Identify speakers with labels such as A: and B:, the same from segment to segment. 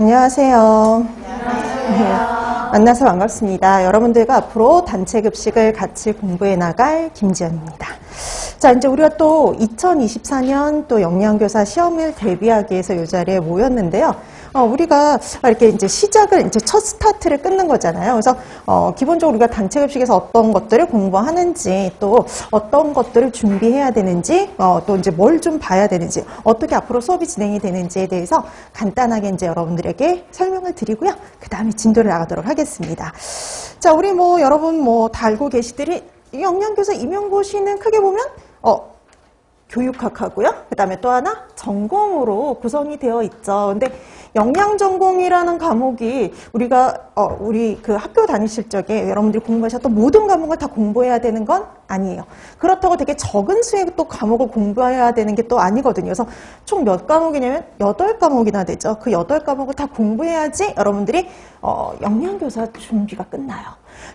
A: 안녕하세요. 만나서 반갑습니다. 여러분들과 앞으로 단체 급식을 같이 공부해 나갈 김지연입니다. 자, 이제 우리가 또 2024년 또 영양교사 시험을 대비하기 위해서 이 자리에 모였는데요. 우리가 이렇게 이제 시작을, 이제 첫 스타트를 끊는 거잖아요. 그래서, 기본적으로 우리가 단체 급식에서 어떤 것들을 공부하는지, 또 어떤 것들을 준비해야 되는지, 또 이제 뭘 좀 봐야 되는지, 어떻게 앞으로 수업이 진행이 되는지에 대해서 간단하게 이제 여러분들에게 설명을 드리고요. 그 다음에 진도를 나가도록 하겠습니다. 자, 우리 여러분 다 알고 계시들이 영양교사 임용고시는 크게 보면, 교육학하고요. 그 다음에 또 하나 전공으로 구성이 되어 있죠. 근데 영양전공이라는 과목이 우리 그 학교 다니실 적에 여러분들이 공부하셨던 모든 과목을 다 공부해야 되는 건 아니에요. 그렇다고 되게 적은 수의 또 과목을 공부해야 되는 게 또 아니거든요. 그래서 총 몇 과목이냐면 8과목이나 되죠. 그 8과목을 다 공부해야지 여러분들이 영양교사 준비가 끝나요.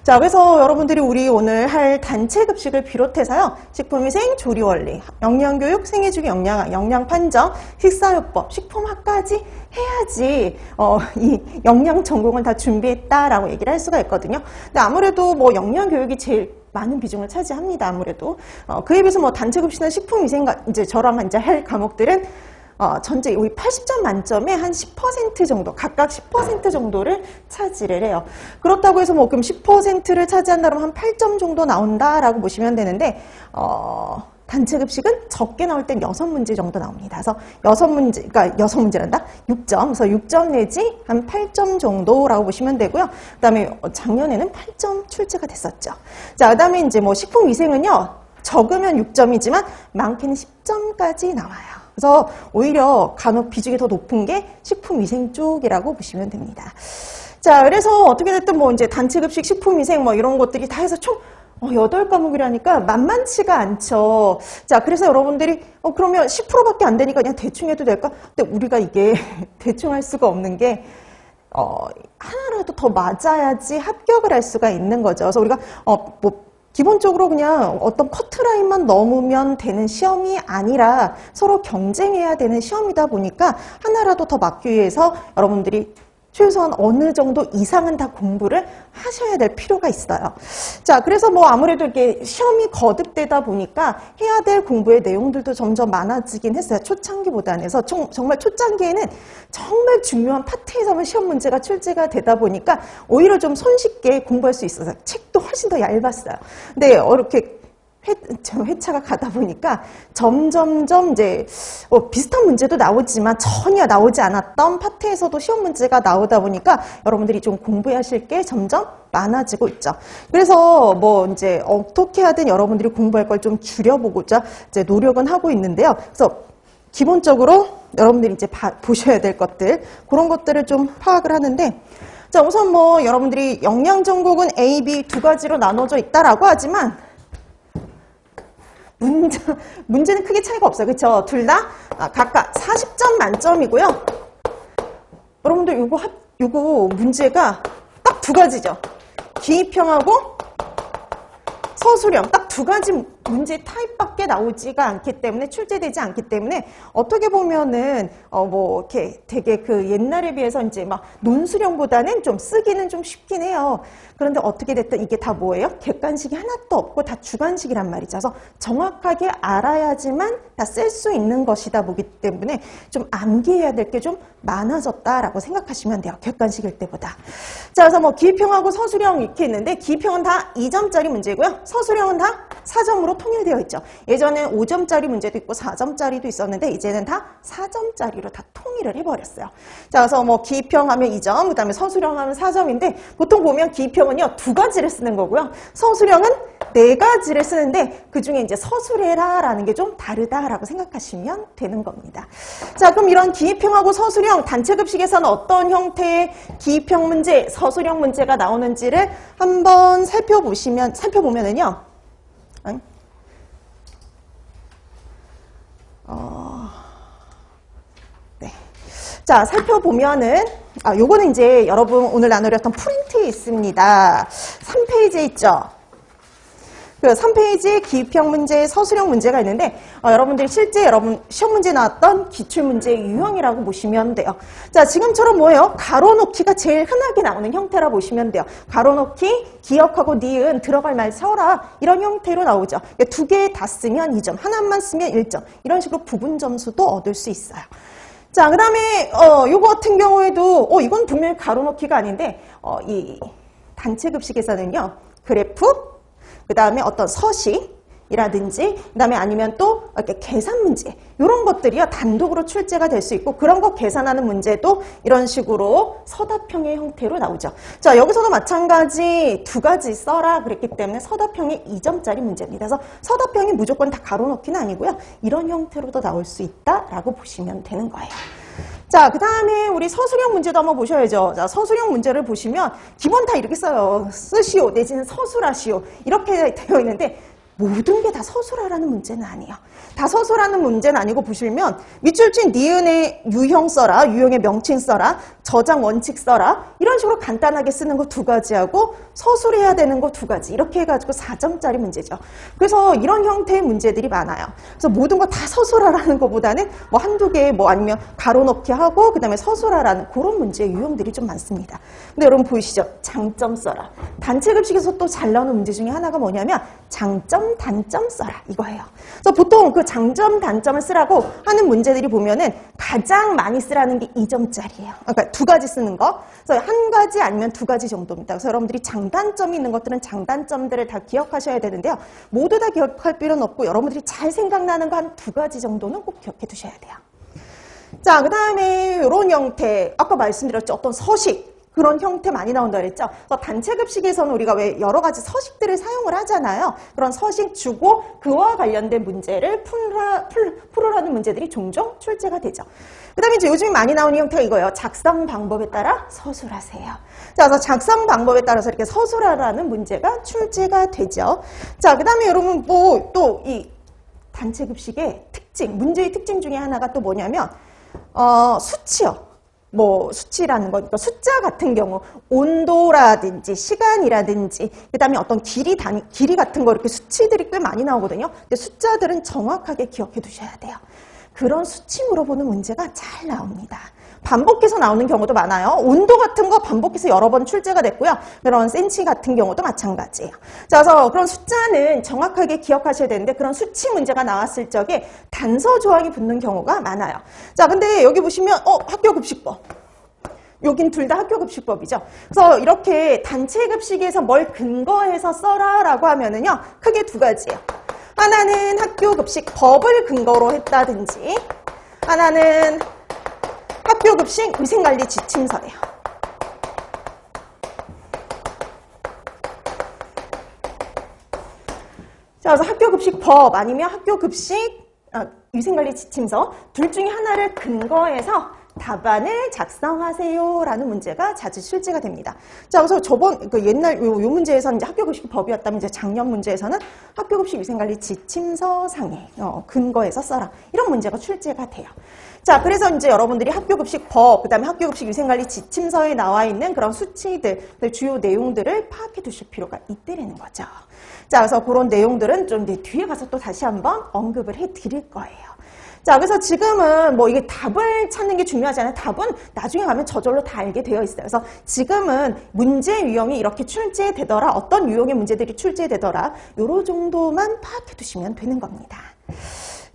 A: 자, 그래서 여러분들이 우리 오늘 할 단체 급식을 비롯해서요. 식품위생, 조리원리, 영양교육, 생애주기 영양학, 영양판정, 식사요법, 식품학까지 해야지 이 영양 전공을 다 준비했다라고 얘기를 할 수가 있거든요. 근데 아무래도 영양교육이 제일 많은 비중을 차지합니다. 아무래도 그에 비해서 단체 급식이나 식품위생, 이제 저랑 이제 할 과목들은 전체 우리 80점 만점에 한 10% 정도, 각각 10% 정도를 차지를 해요. 그렇다고 해서 그럼 10%를 차지한다면 한 8점 정도 나온다라고 보시면 되는데, 단체 급식은 적게 나올 땐 6문제 정도 나옵니다. 그래서 6문제란다? 6점. 그래서 6점 내지 한 8점 정도라고 보시면 되고요. 그 다음에 작년에는 8점 출제가 됐었죠. 자, 그 다음에 이제 식품위생은요, 적으면 6점이지만 많게는 10점까지 나와요. 그래서 오히려 간혹 비중이 더 높은 게 식품위생 쪽이라고 보시면 됩니다. 자, 그래서 어떻게 됐든 이제 단체급식, 식품위생 이런 것들이 다 해서 총 8과목이라니까 만만치가 않죠. 자, 그래서 여러분들이 그러면 10%밖에 안 되니까 그냥 대충 해도 될까? 근데 우리가 이게 대충 할 수가 없는 게 하나라도 더 맞아야지 합격을 할 수가 있는 거죠. 그래서 우리가 기본적으로 그냥 어떤 커트라인만 넘으면 되는 시험이 아니라 서로 경쟁해야 되는 시험이다 보니까 하나라도 더 맞기 위해서 여러분들이 최소한 어느 정도 이상은 다 공부를 하셔야 될 필요가 있어요. 자, 그래서 아무래도 이렇게 시험이 거듭되다 보니까 해야 될 공부의 내용들도 점점 많아지긴 했어요. 초창기보다는. 그래서 정말 초창기에는 정말 중요한 파트에서만 시험 문제가 출제가 되다 보니까 오히려 좀 손쉽게 공부할 수 있어서 책도 훨씬 더 얇았어요. 근데 이렇게 회차가 가다 보니까 점점점 이제 비슷한 문제도 나오지만 전혀 나오지 않았던 파트에서도 시험 문제가 나오다 보니까 여러분들이 좀 공부하실 게 점점 많아지고 있죠. 그래서 이제 어떻게 하든 여러분들이 공부할 걸 좀 줄여보고자 이제 노력은 하고 있는데요. 그래서 기본적으로 여러분들이 이제 보셔야 될 것들, 그런 것들을 좀 파악을 하는데, 자, 우선 여러분들이 영양전공은 A, B 두 가지로 나눠져 있다라고 하지만 문제는 크게 차이가 없어요. 그렇죠? 둘 다 각각 40점 만점이고요. 여러분들 요거 문제가 딱 두 가지죠. 기입형하고 서술형 딱 두 가지 문제 타입밖에 나오지가 않기 때문에, 출제되지 않기 때문에 어떻게 보면은 이렇게 되게 그 옛날에 비해서 이제 논술형보다는 좀 쓰기는 좀 쉽긴 해요. 그런데 어떻게 됐든 이게 다 뭐예요? 객관식이 하나도 없고 다 주관식이란 말이죠. 그래서 정확하게 알아야지만 다 쓸 수 있는 것이다 보기 때문에 좀 암기해야 될 게 좀 많아졌다라고 생각하시면 돼요. 객관식일 때보다. 자, 그래서 기입형하고 서술형 이렇게 있는데, 기입형은 다 2점짜리 문제고요. 서술형은 다 4점으로 통일되어 있죠. 예전에는 5점짜리 문제도 있고 4점짜리도 있었는데 이제는 다 4점짜리로 다 통일을 해버렸어요. 자, 그래서 기입형 하면 2점, 그 다음에 서술형 하면 4점인데, 보통 보면 기입형은요 2가지를 쓰는 거고요. 서술형은 4가지를 쓰는데 그 중에 이제 서술해라라는 게 좀 다르다라고 생각하시면 되는 겁니다. 자, 그럼 이런 기입형하고 서술형, 단체급식에서는 어떤 형태의 기입형 문제, 서술형 문제가 나오는지를 한번 살펴보면은요. 네. 자, 살펴보면은, 요거는 이제 여러분 오늘 나누렸던 프린트에 있습니다. 3페이지에 있죠. 그 3페이지 기입형 문제, 서술형 문제가 있는데 여러분들이 실제 여러분 시험 문제 나왔던 기출문제의 유형이라고 보시면 돼요. 자, 지금처럼 뭐예요? 가로놓기가 제일 흔하게 나오는 형태라 보시면 돼요. 가로놓기, 기억하고 니은, 들어갈 말 써라 이런 형태로 나오죠. 두 개 다 쓰면 2점, 하나만 쓰면 1점 이런 식으로 부분 점수도 얻을 수 있어요. 자, 그 다음에 요거 같은 경우에도 이건 분명히 가로놓기가 아닌데 이 단체급식에서는요. 그래프, 그 다음에 어떤 서식이라든지 그 다음에 아니면 또 이렇게 계산 문제 이런 것들이요. 단독으로 출제가 될 수 있고 그런 거 계산하는 문제도 이런 식으로 서답형의 형태로 나오죠. 자, 여기서도 마찬가지 두 가지 써라 그랬기 때문에 서답형이 2점짜리 문제입니다. 그래서 서답형이 무조건 다 가로놓기는 아니고요. 이런 형태로도 나올 수 있다라고 보시면 되는 거예요. 자, 그 다음에 우리 서술형 문제도 한번 보셔야죠. 자, 서술형 문제를 보시면 기본 다 이렇게 써요. 쓰시오 내지는 서술하시오 이렇게 되어 있는데 모든 게 다 서술하라는 문제는 아니에요. 다 서술하는 문제는 아니고 보시면 밑줄친 니은의 유형 써라, 유형의 명칭 써라, 저장 원칙 써라 이런 식으로 간단하게 쓰는 거 두 가지하고 서술해야 되는 거 두 가지 이렇게 해가지고 4점짜리 문제죠. 그래서 이런 형태의 문제들이 많아요. 그래서 모든 거 다 서술하라는 것보다는 뭐 한두 개 뭐 아니면 가로넣기 하고 그 다음에 서술하라는 그런 문제의 유형들이 좀 많습니다. 근데 여러분 보이시죠? 장점 써라. 단체급식에서 또 잘 나오는 문제 중에 하나가 뭐냐면 장점, 단점 써라 이거예요. 그래서 보통 그 장점, 단점을 쓰라고 하는 문제들이 보면은 가장 많이 쓰라는 게 2점짜리예요. 그러니까 두 가지 쓰는 거. 그래서 한 가지 아니면 두 가지 정도입니다. 그래서 여러분들이 장단점이 있는 것들은 장단점들을 다 기억하셔야 되는데요. 모두 다 기억할 필요는 없고 여러분들이 잘 생각나는 거 한 두 가지 정도는 꼭 기억해 두셔야 돼요. 자, 그 다음에 이런 형태, 아까 말씀드렸죠. 어떤 서식. 그런 형태 많이 나온다 그랬죠. 그래서 단체급식에서는 우리가 왜 여러 가지 서식들을 사용을 하잖아요. 그런 서식 주고 그와 관련된 문제를 풀으라는 문제들이 종종 출제가 되죠. 그 다음에 이제 요즘 많이 나오는 형태가 이거예요. 작성 방법에 따라 서술하세요. 자, 그래서 작성 방법에 따라서 이렇게 서술하라는 문제가 출제가 되죠. 자, 그 다음에 여러분 뭐 또 이 단체급식의 특징, 문제의 특징 중에 하나가 또 뭐냐면 수치요. 뭐 수치라는 거, 그러니까 숫자 같은 경우 온도라든지 시간이라든지 그 다음에 어떤 길이 같은 거 이렇게 수치들이 꽤 많이 나오거든요. 근데 숫자들은 정확하게 기억해 두셔야 돼요. 그런 수치 물어보는 문제가 잘 나옵니다. 반복해서 나오는 경우도 많아요. 온도 같은 거 반복해서 여러 번 출제가 됐고요. 그런 센치 같은 경우도 마찬가지예요. 자, 그래서 그런 숫자는 정확하게 기억하셔야 되는데 그런 수치 문제가 나왔을 적에 단서 조항이 붙는 경우가 많아요. 자, 근데 여기 보시면 학교급식법. 여긴 둘 다 학교급식법이죠. 그래서 이렇게 단체급식에서 뭘 근거해서 써라라고 하면은요. 크게 두 가지예요. 하나는 학교급식법을 근거로 했다든지 하나는 학교급식 위생관리 지침서예요. 자, 그래서 학교급식법 아니면 학교급식 위생관리 지침서 둘 중에 하나를 근거해서 답안을 작성하세요라는 문제가 자주 출제가 됩니다. 자, 그래서 저번 옛날 요 문제에서는 이제 학교급식법이었다면 이제 작년 문제에서는 학교급식 위생관리 지침서 상에 근거해서 써라 이런 문제가 출제가 돼요. 자, 그래서 이제 여러분들이 학교급식법, 그다음에 학교급식 위생관리 지침서에 나와 있는 그런 수치들, 주요 내용들을 파악해 두실 필요가 있다는 거죠. 자, 그래서 그런 내용들은 좀 이제 뒤에 가서 또 다시 한번 언급을 해 드릴 거예요. 자, 그래서 지금은 뭐 이게 답을 찾는 게 중요하지 않아요. 답은 나중에 가면 저절로 다 알게 되어 있어요. 그래서 지금은 문제 유형이 이렇게 출제되더라, 어떤 유형의 문제들이 출제되더라, 요런 정도만 파악해 두시면 되는 겁니다.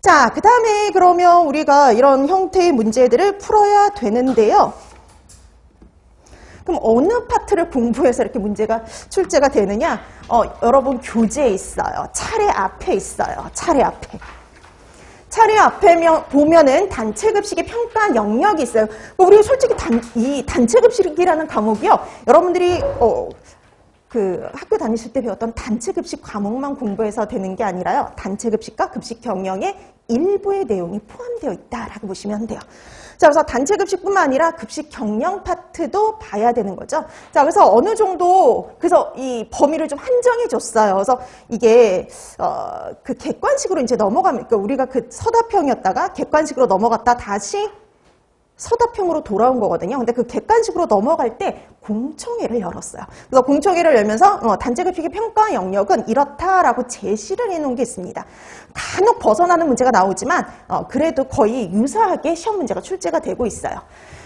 A: 자, 그 다음에 그러면 우리가 이런 형태의 문제들을 풀어야 되는데요. 그럼 어느 파트를 공부해서 이렇게 문제가 출제가 되느냐? 여러분 교재에 있어요. 차례 앞에 있어요. 차례 앞에. 차례 앞에 보면은 단체급식의 평가 영역이 있어요. 우리 솔직히 이 단체급식이라는 과목이요. 여러분들이 그 학교 다니실 때 배웠던 단체급식 과목만 공부해서 되는 게 아니라요. 단체급식과 급식 경영의 일부의 내용이 포함되어 있다라고 보시면 돼요. 자, 그래서 단체급식뿐만 아니라 급식 경영 파트도 봐야 되는 거죠. 자, 그래서 어느 정도 그래서 이 범위를 좀 한정해 줬어요. 그래서 이게 그 객관식으로 이제 넘어가면 그러니까 우리가 그 서답형이었다가 객관식으로 넘어갔다 다시 서답형으로 돌아온 거거든요. 근데 그 객관식으로 넘어갈 때 공청회를 열었어요. 그래서 공청회를 열면서 단체급식의 평가 영역은 이렇다라고 제시를 해놓은 게 있습니다. 간혹 벗어나는 문제가 나오지만 그래도 거의 유사하게 시험 문제가 출제가 되고 있어요.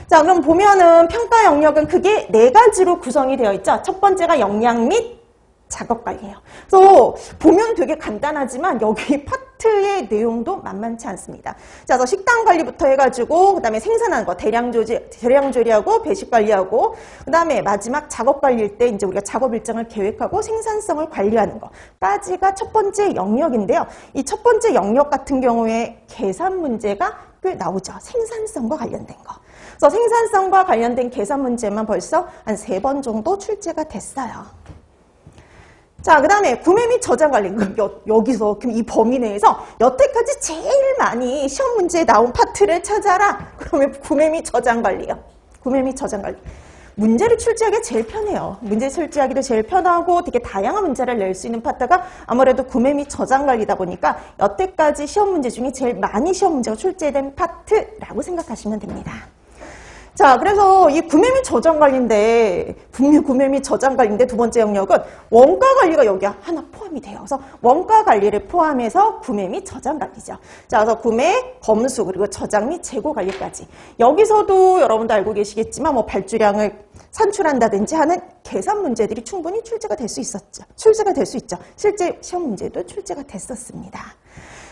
A: 자, 그럼 보면은 평가 영역은 크게 4가지로 구성이 되어 있죠. 첫 번째가 역량 및 작업관리예요. 그래서 보면 되게 간단하지만 여기 파트의 내용도 만만치 않습니다. 자, 그래서 식단 관리부터 해가지고 그다음에 생산하는 거 대량 조리하고 배식 관리하고 그다음에 마지막 작업 관리일 때 이제 우리가 작업 일정을 계획하고 생산성을 관리하는 거까지가 첫 번째 영역인데요. 이 첫 번째 영역 같은 경우에 계산 문제가 꽤 나오죠. 생산성과 관련된 거. 그래서 생산성과 관련된 계산 문제만 벌써 한 3번 정도 출제가 됐어요. 자, 그 다음에 구매 및 저장 관리. 여기서 이 범위 내에서 여태까지 제일 많이 시험 문제에 나온 파트를 찾아라. 그러면 구매 및 저장 관리요. 구매 및 저장 관리. 문제를 출제하기 제일 편해요. 문제 출제하기도 제일 편하고 되게 다양한 문제를 낼 수 있는 파트가 아무래도 구매 및 저장 관리다 보니까 여태까지 시험 문제 중에 제일 많이 시험 문제가 출제된 파트라고 생각하시면 됩니다. 자, 그래서 이 구매 및 저장 관리인데, 구매 및 저장 관리인데 두 번째 영역은 원가 관리가 여기 하나 포함이 돼요. 그래서 원가 관리를 포함해서 구매 및 저장 관리죠. 자, 그래서 구매, 검수, 그리고 저장 및 재고 관리까지. 여기서도 여러분도 알고 계시겠지만 뭐 발주량을 산출한다든지 하는 계산 문제들이 충분히 출제가 될 수 있었죠. 출제가 될 수 있죠. 실제 시험 문제도 출제가 됐었습니다.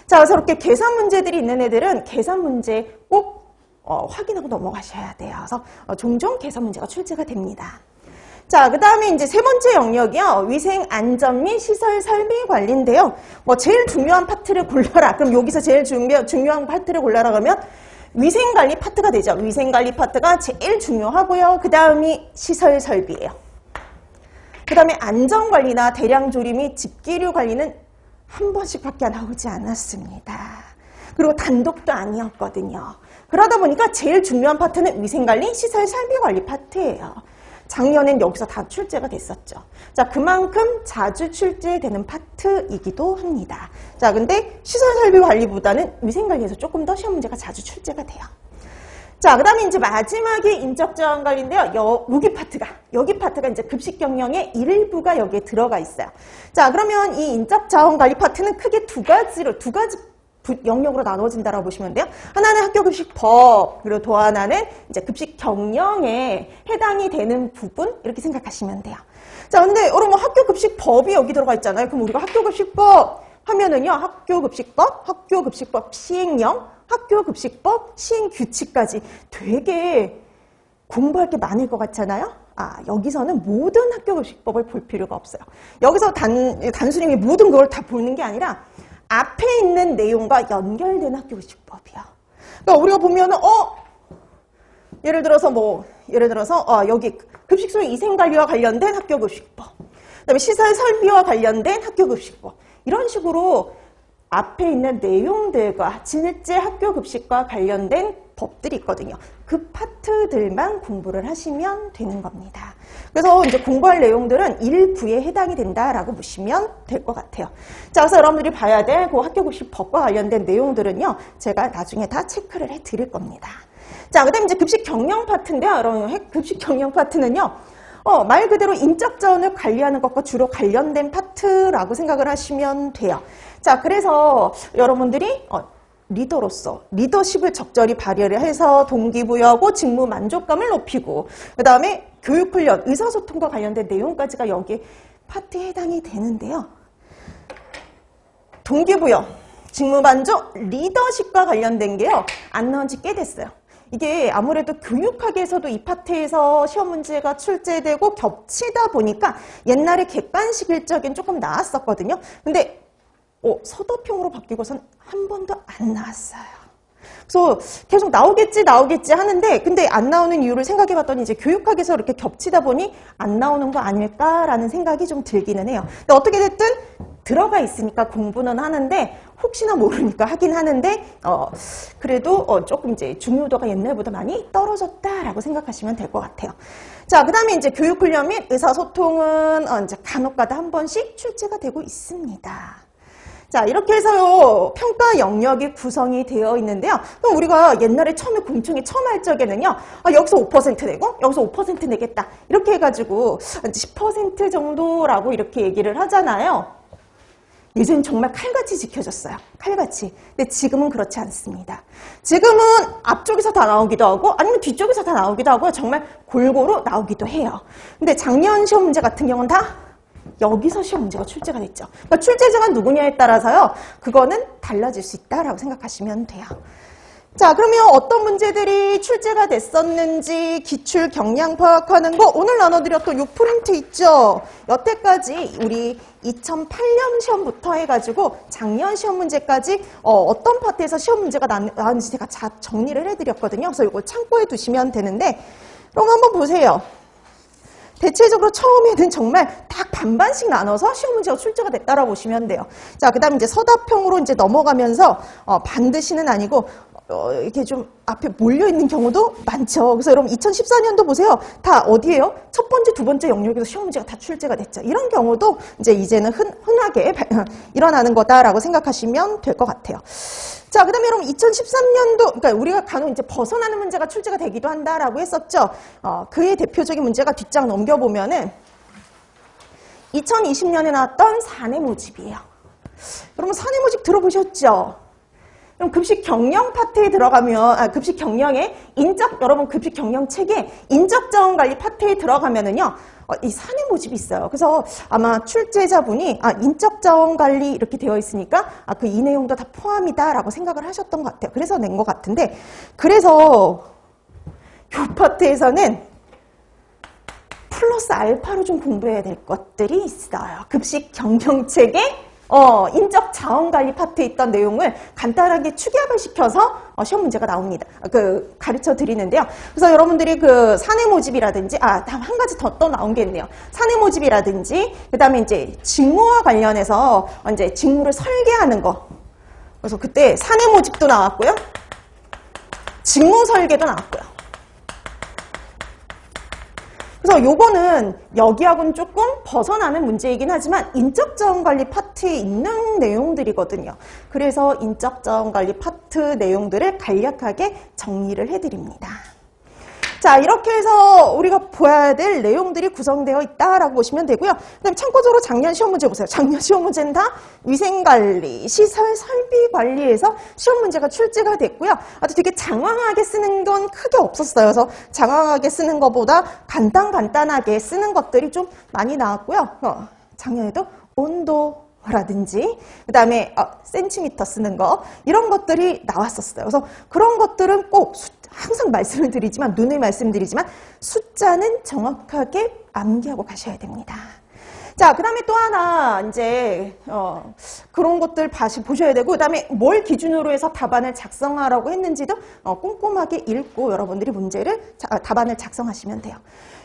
A: 자, 그래서 이렇게 계산 문제들이 있는 애들은 계산 문제 꼭 확인하고 넘어가셔야 돼요. 그래서 종종 계산 문제가 출제가 됩니다. 자, 그 다음에 이제 세 번째 영역이요. 위생, 안전 및 시설 설비 관리인데요. 뭐 제일 중요한 파트를 골라라. 그럼 여기서 제일 중요한 파트를 골라라 그러면 위생관리 파트가 되죠. 위생관리 파트가 제일 중요하고요. 그 다음이 시설 설비예요. 그 다음에 안전관리나 대량조리 및 집기류 관리는 한 번씩밖에 나오지 않았습니다. 그리고 단독도 아니었거든요. 그러다 보니까 제일 중요한 파트는 위생관리, 시설 설비관리 파트예요. 작년엔 여기서 다 출제가 됐었죠. 자, 그만큼 자주 출제되는 파트이기도 합니다. 자, 근데 시설 설비 관리보다는 위생관리에서 조금 더 시험 문제가 자주 출제가 돼요. 자, 그 다음에 이제 마지막에 인적자원 관리인데요. 여기 파트가 이제 급식 경영의 일부가 여기에 들어가 있어요. 자, 그러면 이 인적자원 관리 파트는 크게 두 가지 영역으로 나눠진다라고 보시면 돼요. 하나는 학교급식법, 그리고 또 하나는 이제 급식 경영에 해당이 되는 부분, 이렇게 생각하시면 돼요. 자, 근데 여러분 학교급식법이 여기 들어가 있잖아요. 그럼 우리가 학교급식법 하면은요, 학교급식법 시행령, 학교급식법 시행규칙까지 되게 공부할 게 많을 것 같잖아요. 여기서는 모든 학교급식법을 볼 필요가 없어요. 여기서 단순히 모든 걸 다 보는 게 아니라 앞에 있는 내용과 연결된 학교급식법이야. 그러니까 우리가 보면은 예를 들어서 여기 급식소의 위생관리와 관련된 학교급식법, 그다음에 시설 설비와 관련된 학교급식법, 이런 식으로 앞에 있는 내용들과 실제 학교급식과 관련된 법들이 있거든요. 그 파트들만 공부를 하시면 되는 겁니다. 그래서 이제 공부할 내용들은 일부에 해당이 된다라고 보시면 될 것 같아요. 자, 그래서 여러분들이 봐야 될 그 학교급식법과 관련된 내용들은요, 제가 나중에 다 체크를 해 드릴 겁니다. 자, 그 다음에 이제 급식 경영 파트인데요. 여러분, 급식 경영 파트는요, 말 그대로 인적 자원을 관리하는 것과 주로 관련된 파트라고 생각을 하시면 돼요. 자, 그래서 여러분들이 리더로서 리더십을 적절히 발휘를 해서 동기부여하고 직무 만족감을 높이고, 그 다음에 교육훈련, 의사소통과 관련된 내용까지가 여기 파트에 해당이 되는데요. 동기부여, 직무만족, 리더십과 관련된 게요, 안 나온 지 꽤 됐어요. 이게 아무래도 교육학에서도 이 파트에서 시험 문제가 출제되고 겹치다 보니까 옛날에 객관식 일적인 조금 나왔었거든요. 근데 서도평으로 바뀌고선 한 번도 안 나왔어요. 그래서 계속 나오겠지 하는데, 근데 안 나오는 이유를 생각해 봤더니 이제 교육학에서 이렇게 겹치다 보니 안 나오는 거 아닐까라는 생각이 좀 들기는 해요. 근데 어떻게 됐든 들어가 있으니까 공부는 하는데, 혹시나 모르니까 하긴 하는데, 그래도 조금 이제 중요도가 옛날보다 많이 떨어졌다라고 생각하시면 될 것 같아요. 자, 그 다음에 이제 교육훈련 및 의사소통은 이제 간혹가다 한 번씩 출제가 되고 있습니다. 자, 이렇게 해서요, 평가 영역이 구성이 되어 있는데요. 그럼 우리가 옛날에 처음에 공청회 처음 할 적에는요, 여기서 5% 내고, 여기서 5% 내겠다. 이렇게 해가지고, 10% 정도라고 이렇게 얘기를 하잖아요. 예전엔 정말 칼같이 지켜졌어요. 칼같이. 근데 지금은 그렇지 않습니다. 지금은 앞쪽에서 다 나오기도 하고, 아니면 뒤쪽에서 다 나오기도 하고, 정말 골고루 나오기도 해요. 근데 작년 시험 문제 같은 경우는 다 여기서 시험 문제가 출제가 됐죠. 그러니까 출제자가 누구냐에 따라서요, 그거는 달라질 수 있다라고 생각하시면 돼요. 자, 그러면 어떤 문제들이 출제가 됐었는지 기출 경량 파악하는 거 오늘 나눠드렸던 요 프린트 있죠? 여태까지 우리 2008년 시험부터 해가지고 작년 시험 문제까지 어떤 파트에서 시험 문제가 나왔는지 제가 정리를 해드렸거든요. 그래서 이거 참고해 두시면 되는데, 그럼 한번 보세요. 대체적으로 처음에는 정말 딱 반반씩 나눠서 시험 문제가 출제가 됐다라고 보시면 돼요. 자, 그 다음에 이제 서답형으로 이제 넘어가면서, 반드시는 아니고, 이렇게 좀 앞에 몰려있는 경우도 많죠. 그래서 여러분 2014년도 보세요. 다 어디예요? 첫 번째, 두 번째 영역에서 시험 문제가 다 출제가 됐죠. 이런 경우도 이제는 흔하게 일어나는 거다라고 생각하시면 될 것 같아요. 자, 그 다음에 여러분 2013년도, 그러니까 우리가 간혹 이제 벗어나는 문제가 출제가 되기도 한다라고 했었죠. 그의 대표적인 문제가 뒷장 넘겨보면은 2020년에 나왔던 사내 모집이에요. 여러분 사내 모집 들어보셨죠? 그럼 급식 경영 파트에 들어가면, 급식 경영에 여러분 급식 경영 책에 인적 자원 관리 파트에 들어가면은요, 이 사내 모집이 있어요. 그래서 아마 출제자분이, 인적 자원 관리 이렇게 되어 있으니까, 그 이 내용도 다 포함이다라고 생각을 하셨던 것 같아요. 그래서 낸 것 같은데, 그래서 이 파트에서는 플러스 알파로 좀 공부해야 될 것들이 있어요. 급식 경영 책에 인적 자원관리 파트에 있던 내용을 간단하게 축약을 시켜서 시험 문제가 나옵니다. 가르쳐 드리는데요. 그래서 여러분들이 그 사내 모집이라든지, 다음 한 가지 더 또 나온 게 있네요. 사내 모집이라든지, 그 다음에 이제 직무와 관련해서 이제 직무를 설계하는 거. 그래서 그때 사내 모집도 나왔고요. 직무 설계도 나왔고요. 그래서 요거는 여기하고는 조금 벗어나는 문제이긴 하지만 인적자원관리 파트에 있는 내용들이거든요. 그래서 인적자원관리 파트 내용들을 간략하게 정리를 해드립니다. 자, 이렇게 해서 우리가 봐야 될 내용들이 구성되어 있다라고 보시면 되고요. 그다음에 참고적으로 작년 시험 문제 보세요. 작년 시험 문제는 다 위생관리, 시설 설비 관리에서 시험 문제가 출제가 됐고요. 아주 되게 장황하게 쓰는 건 크게 없었어요. 그래서 장황하게 쓰는 것보다 간단하게 쓰는 것들이 좀 많이 나왔고요. 작년에도 온도라든지 그다음에 센티미터 쓰는 거 이런 것들이 나왔었어요. 그래서 그런 것들은 꼭 항상 말씀을 드리지만 눈에 말씀드리지만 숫자는 정확하게 암기하고 가셔야 됩니다. 자, 그 다음에 또 하나 이제 그런 것들 다시 보셔야 되고, 그 다음에 뭘 기준으로 해서 답안을 작성하라고 했는지도 꼼꼼하게 읽고 여러분들이 답안을 작성하시면 돼요.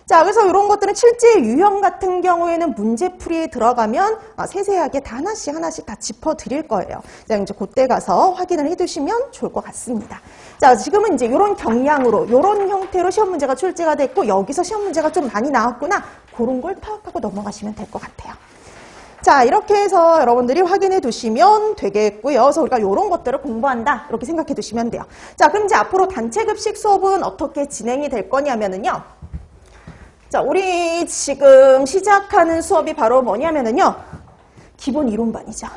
A: 자, 그래서 이런 것들은 실제 유형 같은 경우에는 문제풀이에 들어가면 세세하게 다 하나씩 다 짚어드릴 거예요. 자, 이제 그때 가서 확인을 해두시면 좋을 것 같습니다. 자, 지금은 이제 이런 경향으로, 이런 형태로 시험 문제가 출제가 됐고, 여기서 시험 문제가 좀 많이 나왔구나. 그런 걸 파악하고 넘어가시면 될 것 같아요. 자, 이렇게 해서 여러분들이 확인해 두시면 되겠고요. 그래서 우리가 이런 것들을 공부한다. 이렇게 생각해 두시면 돼요. 자, 그럼 이제 앞으로 단체급식 수업은 어떻게 진행이 될 거냐면은요. 자, 우리 지금 시작하는 수업이 바로 뭐냐면은요. 기본 이론반이죠.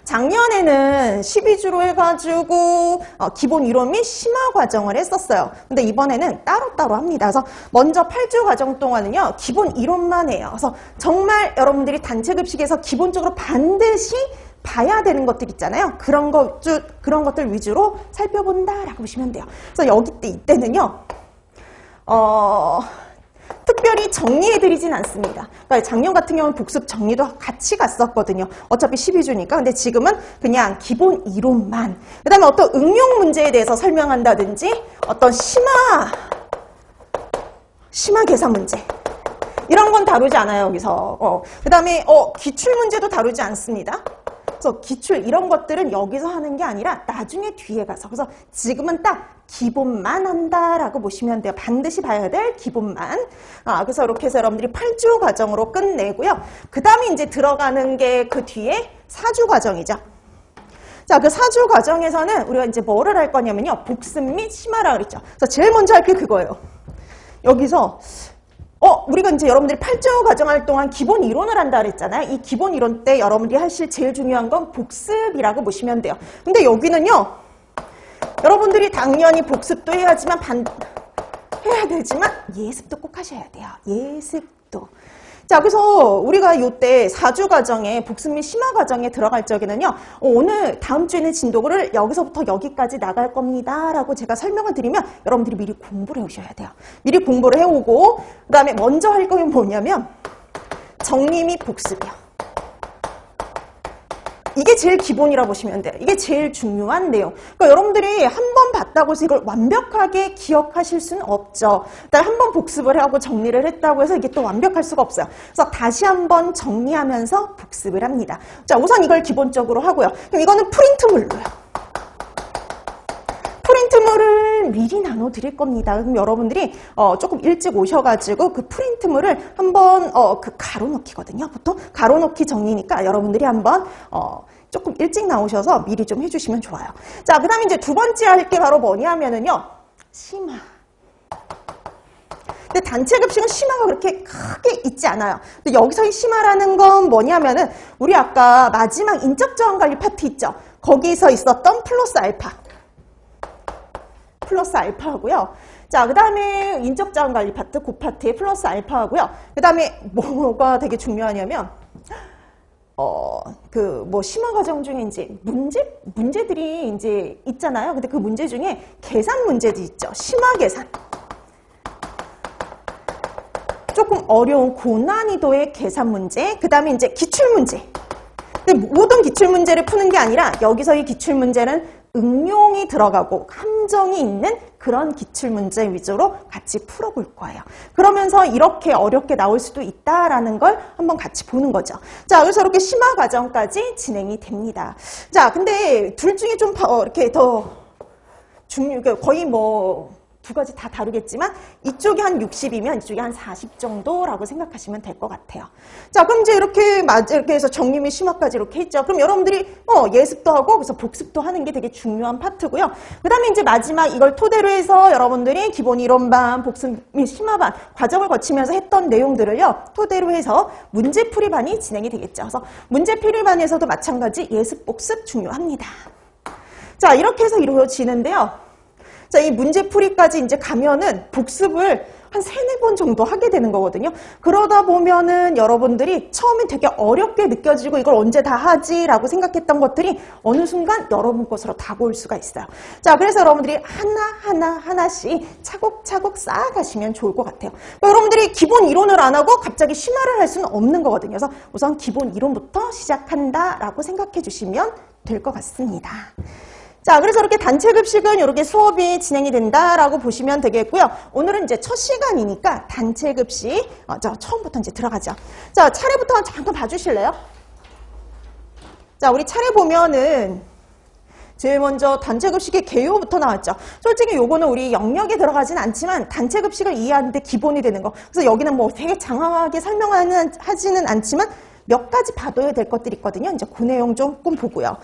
A: 작년에는 12주로 해가지고 기본 이론 및 심화 과정을 했었어요. 근데 이번에는 따로따로 합니다. 그래서 먼저 8주 과정 동안은요. 기본 이론만 해요. 그래서 정말 여러분들이 단체급식에서 기본적으로 반드시 봐야 되는 것들 있잖아요. 그런 것들 위주로 살펴본다라고 보시면 돼요. 그래서 이때는요. 특별히 정리해드리진 않습니다. 그러니까 작년 같은 경우는 복습 정리도 같이 갔었거든요. 어차피 12주니까. 근데 지금은 그냥 기본 이론만. 그 다음에 어떤 응용 문제에 대해서 설명한다든지 어떤 심화 계산 문제. 이런 건 다루지 않아요, 여기서. 그 다음에 기출 문제도 다루지 않습니다. 그래서 기출 이런 것들은 여기서 하는 게 아니라 나중에 뒤에 가서. 그래서 지금은 딱 기본만 한다라고 보시면 돼요. 반드시 봐야 될 기본만. 그래서 이렇게 해서 여러분들이 8주 과정으로 끝내고요. 그 다음에 이제 들어가는 게 그 뒤에 4주 과정이죠. 자, 그 4주 과정에서는 우리가 이제 뭐를 할 거냐면요. 복습 및 심화라 그랬죠. 그래서 제일 먼저 할 게 그거예요. 여기서 우리가 이제 여러분들이 8주 과정할 동안 기본 이론을 한다 그랬잖아요. 이 기본 이론 때 여러분들이 하실 제일 중요한 건 복습이라고 보시면 돼요. 근데 여기는요. 여러분들이 당연히 복습도 해야지만 해야 되지만 예습도 꼭 하셔야 돼요. 예습도. 자, 그래서 우리가 이때 4주 과정에 복습 및 심화 과정에 들어갈 적에는요. 오늘 다음 주에는 진도를 여기서부터 여기까지 나갈 겁니다. 라고 제가 설명을 드리면 여러분들이 미리 공부를 해오셔야 돼요. 미리 공부를 해오고 그 다음에 먼저 할 건 뭐냐면 정리 및 복습이요. 이게 제일 기본이라 보시면 돼요. 이게 제일 중요한 내용. 그러니까 여러분들이 한 번 봤다고 해서 이걸 완벽하게 기억하실 수는 없죠. 일단 한 번 복습을 하고 정리를 했다고 해서 이게 또 완벽할 수가 없어요. 그래서 다시 한번 정리하면서 복습을 합니다. 자, 우선 이걸 기본적으로 하고요. 그럼 이거는 프린트물로요. 프린트물을 미리 나눠 드릴 겁니다. 그럼 여러분들이 조금 일찍 오셔가지고 그 프린트물을 한번 그 가로놓기거든요. 보통 가로놓기 정리니까 여러분들이 한번 조금 일찍 나오셔서 미리 좀 해주시면 좋아요. 자, 그 다음에 이제 두 번째 할 게 바로 뭐냐면은요. 심화. 근데 단체 급식은 심화가 그렇게 크게 있지 않아요. 근데 여기서의 심화라는 건 뭐냐면은 우리 아까 마지막 인적 저항 관리 파트 있죠. 거기서 있었던 플러스 알파. 플러스 알파하고요. 자, 그 다음에 인적 저항 관리 파트, 그 파트에 플러스 알파하고요. 그 다음에 뭐가 되게 중요하냐면, 심화 과정 중에 이제 문제들이 이제 있잖아요. 근데 그 문제 중에 계산 문제도 있죠. 심화 계산. 조금 어려운 고난이도의 계산 문제. 그 다음에 이제 기출 문제. 근데 모든 기출 문제를 푸는 게 아니라 여기서의 기출 문제는 응용이 들어가고 함정이 있는 그런 기출문제 위주로 같이 풀어볼 거예요. 그러면서 이렇게 어렵게 나올 수도 있다라는 걸 한번 같이 보는 거죠. 자, 그래서 이렇게 심화 과정까지 진행이 됩니다. 자, 근데 둘 중에 좀 이렇게 더 거의 두 가지 다 다르겠지만 이쪽이 한 60이면 이쪽이 한 40 정도라고 생각하시면 될 것 같아요. 자, 그럼 이제 이렇게 해서 정리 및 심화까지 이렇게 했죠. 그럼 여러분들이 예습도 하고 그래서 복습도 하는 게 되게 중요한 파트고요. 그 다음에 이제 마지막 이걸 토대로 해서 여러분들이 기본 이론반, 복습 및 심화반 과정을 거치면서 했던 내용들을요. 토대로 해서 문제풀이반이 진행이 되겠죠. 그래서 문제풀이반에서도 마찬가지 예습, 복습 중요합니다. 자, 이렇게 해서 이루어지는데요. 자, 이 문제풀이까지 이제 가면은 복습을 한 3-4번 정도 하게 되는 거거든요. 그러다 보면은 여러분들이 처음에 되게 어렵게 느껴지고 이걸 언제 다 하지라고 생각했던 것들이 어느 순간 여러분 것으로 다가올 수가 있어요. 자, 그래서 여러분들이 하나씩 차곡차곡 쌓아가시면 좋을 것 같아요. 그러니까 여러분들이 기본 이론을 안 하고 갑자기 심화를 할 수는 없는 거거든요. 그래서 우선 기본 이론부터 시작한다라고 생각해 주시면 될 것 같습니다. 자, 그래서 이렇게 단체 급식은 이렇게 수업이 진행이 된다라고 보시면 되겠고요. 오늘은 이제 첫 시간이니까 단체 급식, 처음부터 이제 들어가죠. 자, 차례부터 잠깐 봐주실래요? 자, 우리 차례 보면은 제일 먼저 단체 급식의 개요부터 나왔죠. 솔직히 요거는 우리 영역에 들어가진 않지만 단체 급식을 이해하는데 기본이 되는 거. 그래서 여기는 되게 장황하게 하지는 않지만 몇 가지 봐둬야 될 것들이 있거든요. 이제 그 내용 조금 보고요.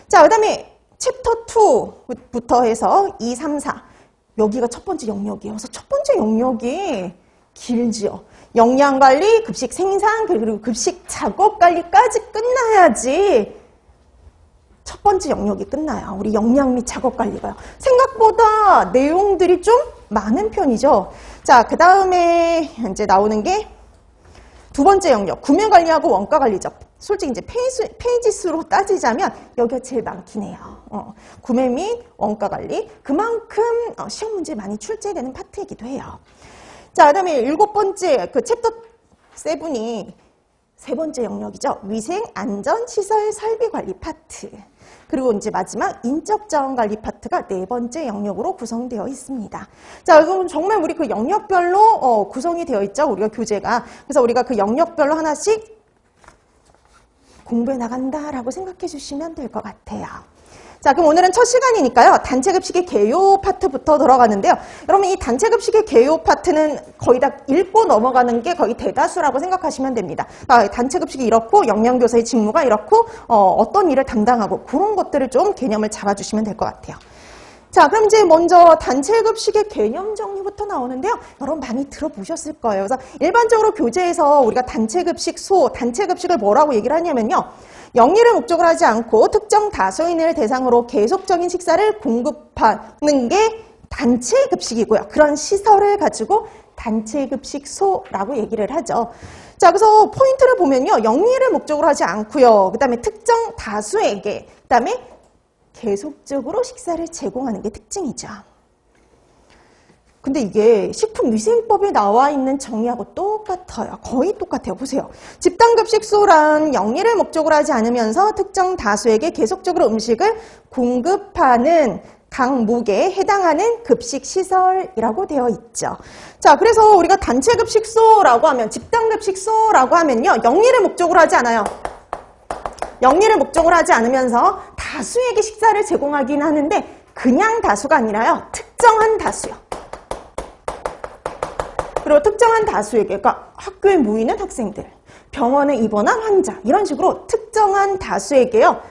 A: 자, 그 다음에 챕터 2부터 해서 2, 3, 4 여기가 첫 번째 영역이에요. 그래서 첫 번째 영역이 길지요. 영양관리, 급식 생산, 그리고 급식 작업관리까지 끝나야지 첫 번째 영역이 끝나요. 우리 영양 및 작업관리가요. 생각보다 내용들이 좀 많은 편이죠. 자, 그 다음에 이제 나오는 게 두 번째 영역, 구매관리하고 원가관리죠. 솔직히 이제 페이지 수로 따지자면 여기가 제일 많긴 해요. 구매 및 원가관리. 그만큼 시험 문제 많이 출제되는 파트이기도 해요. 자, 그 다음에 7번째, 그 챕터 7이 세 번째 영역이죠. 위생, 안전, 시설, 설비 관리 파트. 그리고 이제 마지막 인적 자원 관리 파트가 네 번째 영역으로 구성되어 있습니다. 자, 그럼 정말 우리 그 영역별로 구성이 되어 있죠. 우리가 교재가. 그래서 우리가 그 영역별로 하나씩 공부해 나간다라고 생각해 주시면 될 것 같아요. 자, 그럼 오늘은 첫 시간이니까요. 단체급식의 개요 파트부터 들어가는데요. 여러분, 이 단체급식의 개요 파트는 거의 다 읽고 넘어가는 게 거의 대다수라고 생각하시면 됩니다. 단체급식이 이렇고 영양교사의 직무가 이렇고 어떤 일을 담당하고 그런 것들을 좀 개념을 잡아주시면 될 것 같아요. 자, 그럼 이제 먼저 단체급식의 개념 정리부터 나오는데요. 여러분 많이 들어보셨을 거예요. 그래서 일반적으로 교재에서 우리가 단체급식을 뭐라고 얘기를 하냐면요. 영리를 목적으로 하지 않고 특정 다수인을 대상으로 계속적인 식사를 공급하는 게 단체급식이고요. 그런 시설을 가지고 단체급식소라고 얘기를 하죠. 자, 그래서 포인트를 보면요. 영리를 목적으로 하지 않고요. 그 다음에 특정 다수에게, 그 다음에 계속적으로 식사를 제공하는 게 특징이죠. 근데 이게 식품위생법에 나와 있는 정의하고 똑같아요. 거의 똑같아요. 보세요. 집단급식소란 영리를 목적으로 하지 않으면서 특정 다수에게 계속적으로 음식을 공급하는 강목에 해당하는 급식시설이라고 되어 있죠. 자, 그래서 우리가 단체급식소라고 하면, 집단급식소라고 하면요. 영리를 목적으로 하지 않아요. 영리를 목적으로 하지 않으면서 다수에게 식사를 제공하긴 하는데 그냥 다수가 아니라요. 특정한 다수요. 그리고 특정한 다수에게, 그러니까 학교에 모이는 학생들, 병원에 입원한 환자 이런 식으로 특정한 다수에게요.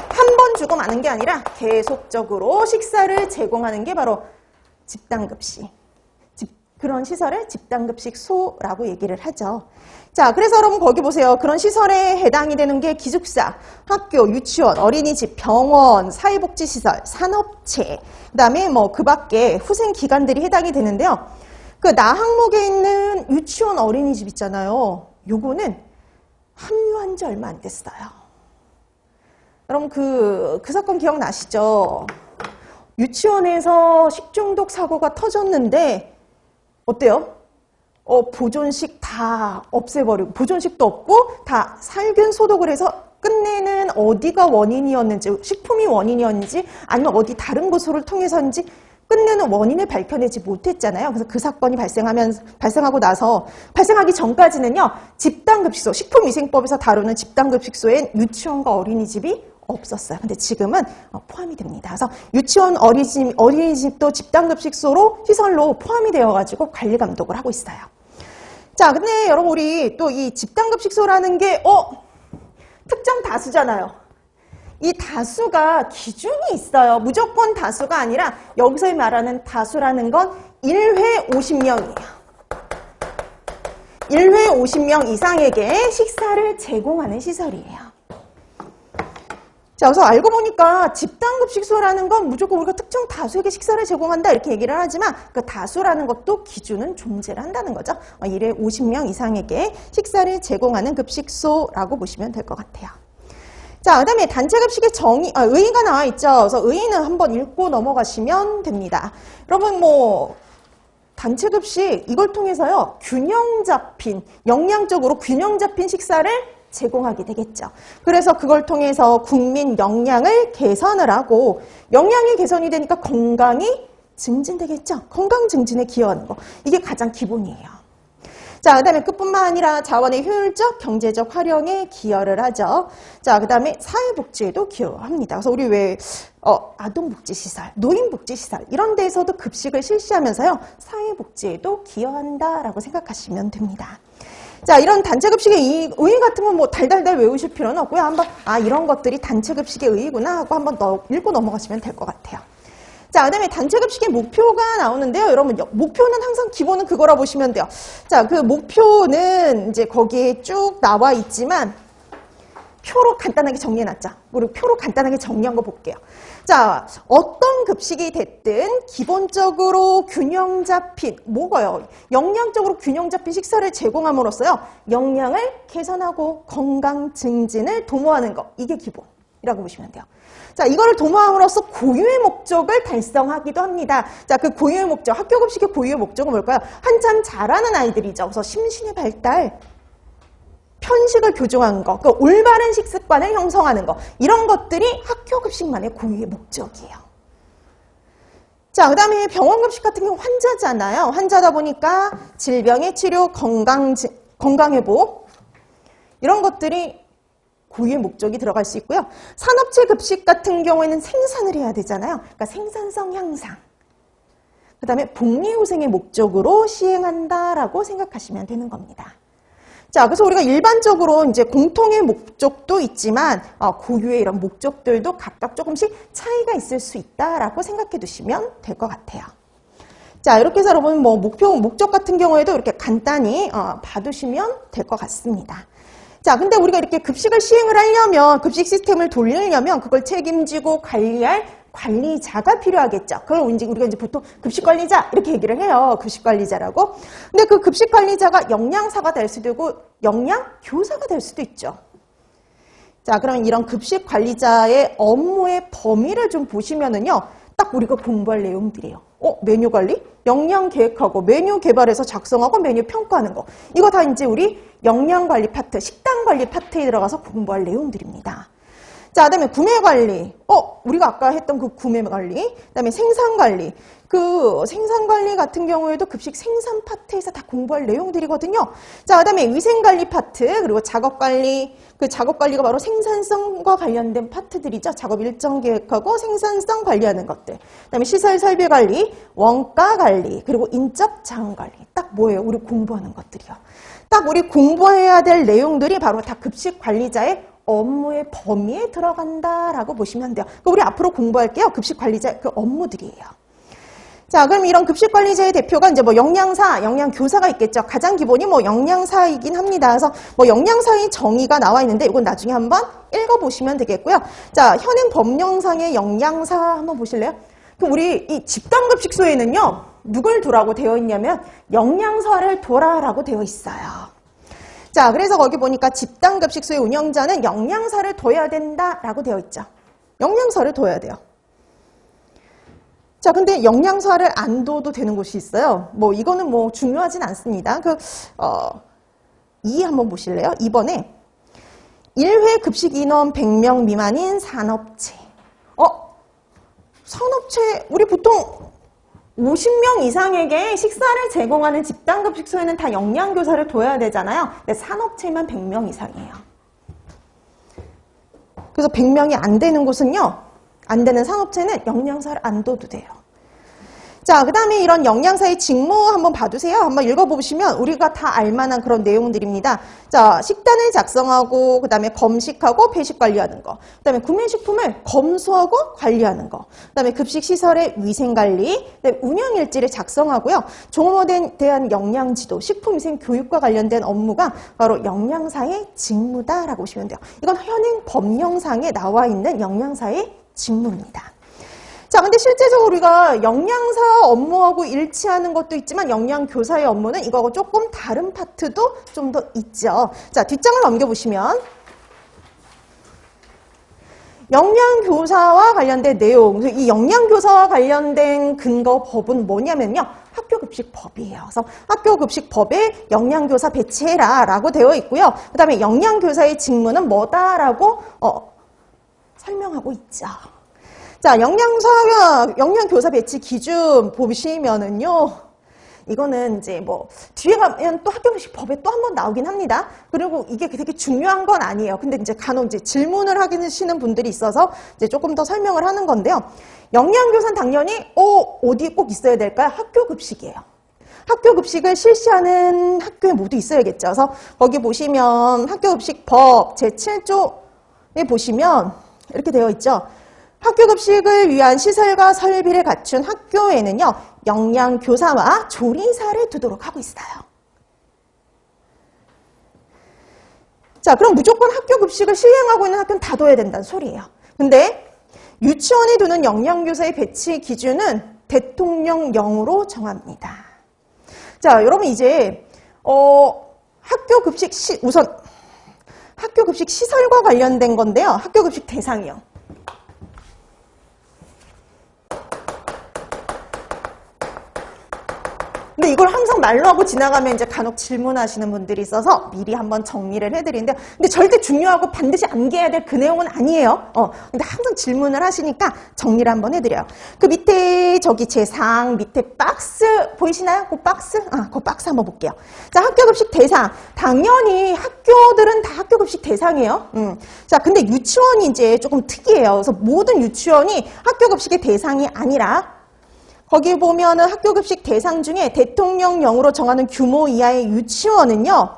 A: 한 번 주고 마는 게 아니라 계속적으로 식사를 제공하는 게 바로 집단급식. 그런 시설을 집단급식소라고 얘기를 하죠. 자, 그래서 여러분 거기 보세요. 그런 시설에 해당이 되는 게 기숙사, 학교, 유치원, 어린이집, 병원, 사회복지시설, 산업체, 그 다음에 뭐 그 밖에 후생기관들이 해당이 되는데요. 그 나 항목에 있는 유치원, 어린이집 있잖아요. 요거는 합류한 지 얼마 안 됐어요. 여러분 그 사건 기억나시죠? 유치원에서 식중독 사고가 터졌는데 어때요? 보존식 다 없애버리고 보존식도 없고 다 살균 소독을 해서 끝내는 어디가 원인이었는지, 식품이 원인이었는지 아니면 어디 다른 곳을 통해서인지 끝내는 원인을 밝혀내지 못했잖아요. 그래서 그 사건이 발생하고 나서 발생하기 전까지는요. 집단급식소, 식품위생법에서 다루는 집단급식소엔 유치원과 어린이집이 없었어요. 근데 지금은 포함이 됩니다. 그래서 유치원, 어린이집도 집단급식소로 시설로 포함이 되어가지고 관리 감독을 하고 있어요. 자, 근데 여러분 우리 또 이 집단급식소라는 게 특정 다수잖아요. 이 다수가 기준이 있어요. 무조건 다수가 아니라 여기서 말하는 다수라는 건 1회 50명이에요. 1회 50명 이상에게 식사를 제공하는 시설이에요. 자, 그래서 알고 보니까 집단급식소라는 건 무조건 우리가 특정 다수에게 식사를 제공한다 이렇게 얘기를 하지만 그 다수라는 것도 기준은 존재를 한다는 거죠. 1회 50명 이상에게 식사를 제공하는 급식소라고 보시면 될 것 같아요. 자, 그 다음에 단체급식의 의의가 나와 있죠. 그래서 의의는 한번 읽고 넘어가시면 됩니다. 여러분 단체급식 이걸 통해서요. 영양적으로 균형 잡힌 식사를 제공하게 되겠죠. 그래서 그걸 통해서 국민 영양을 개선을 하고 영양이 개선이 되니까 건강이 증진되겠죠. 건강 증진에 기여하는 거. 이게 가장 기본이에요. 자, 그 다음에 그뿐만 아니라 자원의 효율적, 경제적 활용에 기여를 하죠. 자, 그 다음에 사회복지에도 기여합니다. 그래서 우리 왜 아동복지시설, 노인복지시설 이런 데에서도 급식을 실시하면서요. 사회복지에도 기여한다라고 생각하시면 됩니다. 자, 이런 단체급식의 의의 같은 건 달달달 외우실 필요는 없고요. 한번 이런 것들이 단체급식의 의의구나 하고 한번 읽고 넘어가시면 될 것 같아요. 자, 그 다음에 단체급식의 목표가 나오는데요. 여러분, 목표는 항상 기본은 그거라 보시면 돼요. 자, 그 목표는 이제 거기에 쭉 나와 있지만 표로 간단하게 정리해놨죠. 우리 표로 간단하게 정리한 거 볼게요. 자, 어떤 급식이 됐든 기본적으로 균형 잡힌, 영양적으로 균형 잡힌 식사를 제공함으로써요. 영양을 개선하고 건강 증진을 도모하는 거. 이게 기본이라고 보시면 돼요. 자, 이거를 도모함으로써 고유의 목적을 달성하기도 합니다. 자, 그 고유의 목적, 학교급식의 고유의 목적은 뭘까요? 한참 자라는 아이들이죠. 그래서 심신의 발달, 편식을 교정하는 거, 그 올바른 식습관을 형성하는 거, 이런 것들이 학교급식만의 고유의 목적이에요. 자, 그 다음에 병원급식 같은 경우 환자잖아요. 환자다 보니까 질병의 치료, 건강회복, 이런 것들이 고유의 목적이 들어갈 수 있고요. 산업체 급식 같은 경우에는 생산을 해야 되잖아요. 그러니까 생산성 향상. 그 다음에 복리후생의 목적으로 시행한다라고 생각하시면 되는 겁니다. 자, 그래서 우리가 일반적으로 이제 공통의 목적도 있지만 고유의 이런 목적들도 각각 조금씩 차이가 있을 수 있다라고 생각해 두시면 될 것 같아요. 자, 이렇게 해서 여러분 뭐 목적 같은 경우에도 이렇게 간단히 봐두시면 될 것 같습니다. 자, 근데 우리가 이렇게 급식을 시행을 하려면, 급식 시스템을 돌리려면 그걸 책임지고 관리할 관리자가 필요하겠죠. 그걸 우리가 이제 보통 급식관리자 이렇게 얘기를 해요. 급식관리자라고. 근데 그 급식관리자가 영양사가 될 수도 있고 영양교사가 될 수도 있죠. 자, 그럼 이런 급식관리자의 업무의 범위를 좀 보시면은요. 딱 우리가 공부할 내용들이에요. 메뉴 관리, 영양 계획하고 메뉴 개발해서 작성하고 메뉴 평가하는 거. 이거 다 이제 우리 영양 관리 파트, 식단 관리 파트에 들어가서 공부할 내용들입니다. 자, 그다음에 구매 관리. 우리가 아까 했던 그 구매 관리. 그다음에 생산 관리. 그 생산 관리 같은 경우에도 급식 생산 파트에서 다 공부할 내용들이거든요. 자, 그다음에 위생 관리 파트, 그리고 작업 관리. 그 작업 관리가 바로 생산성과 관련된 파트들이죠. 작업 일정 계획하고 생산성 관리하는 것들. 그다음에 시설 설비 관리, 원가 관리, 그리고 인적 자원 관리. 딱 뭐예요? 우리 공부하는 것들이요. 딱 우리 공부해야 될 내용들이 바로 다 급식 관리자의 업무의 범위에 들어간다라고 보시면 돼요. 우리 앞으로 공부할게요. 급식 관리자 그 업무들이에요. 자, 그럼 이런 급식 관리자의 대표가 이제 뭐 영양사, 영양교사가 있겠죠. 가장 기본이 뭐 영양사이긴 합니다. 그래서 뭐 영양사의 정의가 나와 있는데 이건 나중에 한번 읽어보시면 되겠고요. 자, 현행 법령상의 영양사 한번 보실래요? 그럼 우리 이 집단급식소에는요, 누굴 두라고 되어 있냐면 영양사를 둬라라고 되어 있어요. 자, 그래서 거기 보니까 집단급식소의 운영자는 영양사를 둬야 된다라고 되어 있죠. 영양사를 둬야 돼요. 자, 근데 영양사를 안 둬도 되는 곳이 있어요. 뭐 이거는 뭐 중요하진 않습니다. 2 한번 보실래요? 2번에 1회 급식 인원 100명 미만인 산업체. 산업체 우리 보통 50명 이상에게 식사를 제공하는 집단급식소에는 다 영양교사를 둬야 되잖아요. 근데 산업체만 100명 이상이에요. 그래서 100명이 안 되는 곳은요, 안 되는 산업체는 영양사를 안 둬도 돼요. 자, 그 다음에 이런 영양사의 직무 한번 봐두세요. 한번 읽어보시면 우리가 다 알만한 그런 내용들입니다. 자, 식단을 작성하고, 그 다음에 검식하고 배식 관리하는 거. 그 다음에 구매식품을 검수하고 관리하는 거. 그 다음에 급식시설의 위생관리, 그다음에 운영일지를 작성하고요. 종업원에 대한 영양지도, 식품위생 교육과 관련된 업무가 바로 영양사의 직무다라고 보시면 돼요. 이건 현행 법령상에 나와 있는 영양사의 직무입니다. 자, 근데 실제적으로 우리가 영양사 업무하고 일치하는 것도 있지만 영양교사의 업무는 이거하고 조금 다른 파트도 좀 더 있죠. 자, 뒷장을 넘겨보시면 영양교사와 관련된 내용, 이 영양교사와 관련된 근거법은 뭐냐면요. 학교급식법이에요. 그래서 학교급식법에 영양교사 배치해라 라고 되어 있고요. 그 다음에 영양교사의 직무는 뭐다라고 설명하고 있죠. 자, 영양교사 배치 기준 보시면은요, 이거는 이제 뭐, 뒤에 가면 또 학교급식법에 또 한 번 나오긴 합니다. 그리고 이게 되게 중요한 건 아니에요. 근데 이제 간혹 이제 질문을 하시는 분들이 있어서 이제 조금 더 설명을 하는 건데요. 영양교사는 당연히, 어디에 꼭 있어야 될까요? 학교급식이에요. 학교급식을 실시하는 학교에 모두 있어야겠죠. 그래서 거기 보시면 학교급식법 제7조에 보시면 이렇게 되어 있죠. 학교급식을 위한 시설과 설비를 갖춘 학교에는요, 영양교사와 조리사를 두도록 하고 있어요. 자, 그럼 무조건 학교급식을 시행하고 있는 학교는 다 둬야 된다는 소리예요. 근데 유치원에 두는 영양교사의 배치 기준은 대통령령으로 정합니다. 자, 여러분 이제 우선 학교급식 시설과 관련된 건데요. 학교급식 대상이요. 근데 이걸 항상 말로 하고 지나가면 이제 간혹 질문하시는 분들이 있어서 미리 한번 정리를 해드리는데, 근데 절대 중요하고 반드시 암기해야 될 그 내용은 아니에요. 근데 항상 질문을 하시니까 정리를 한번 해드려요. 그 밑에 저기 제4항 밑에 박스 보이시나요? 그 박스? 그 박스 한번 볼게요. 자, 학교급식 대상. 당연히 학교들은 다 학교급식 대상이에요. 자, 근데 유치원이 이제 조금 특이해요. 그래서 모든 유치원이 학교급식의 대상이 아니라 거기 보면은 학교급식 대상 중에 대통령령으로 정하는 규모 이하의 유치원은요,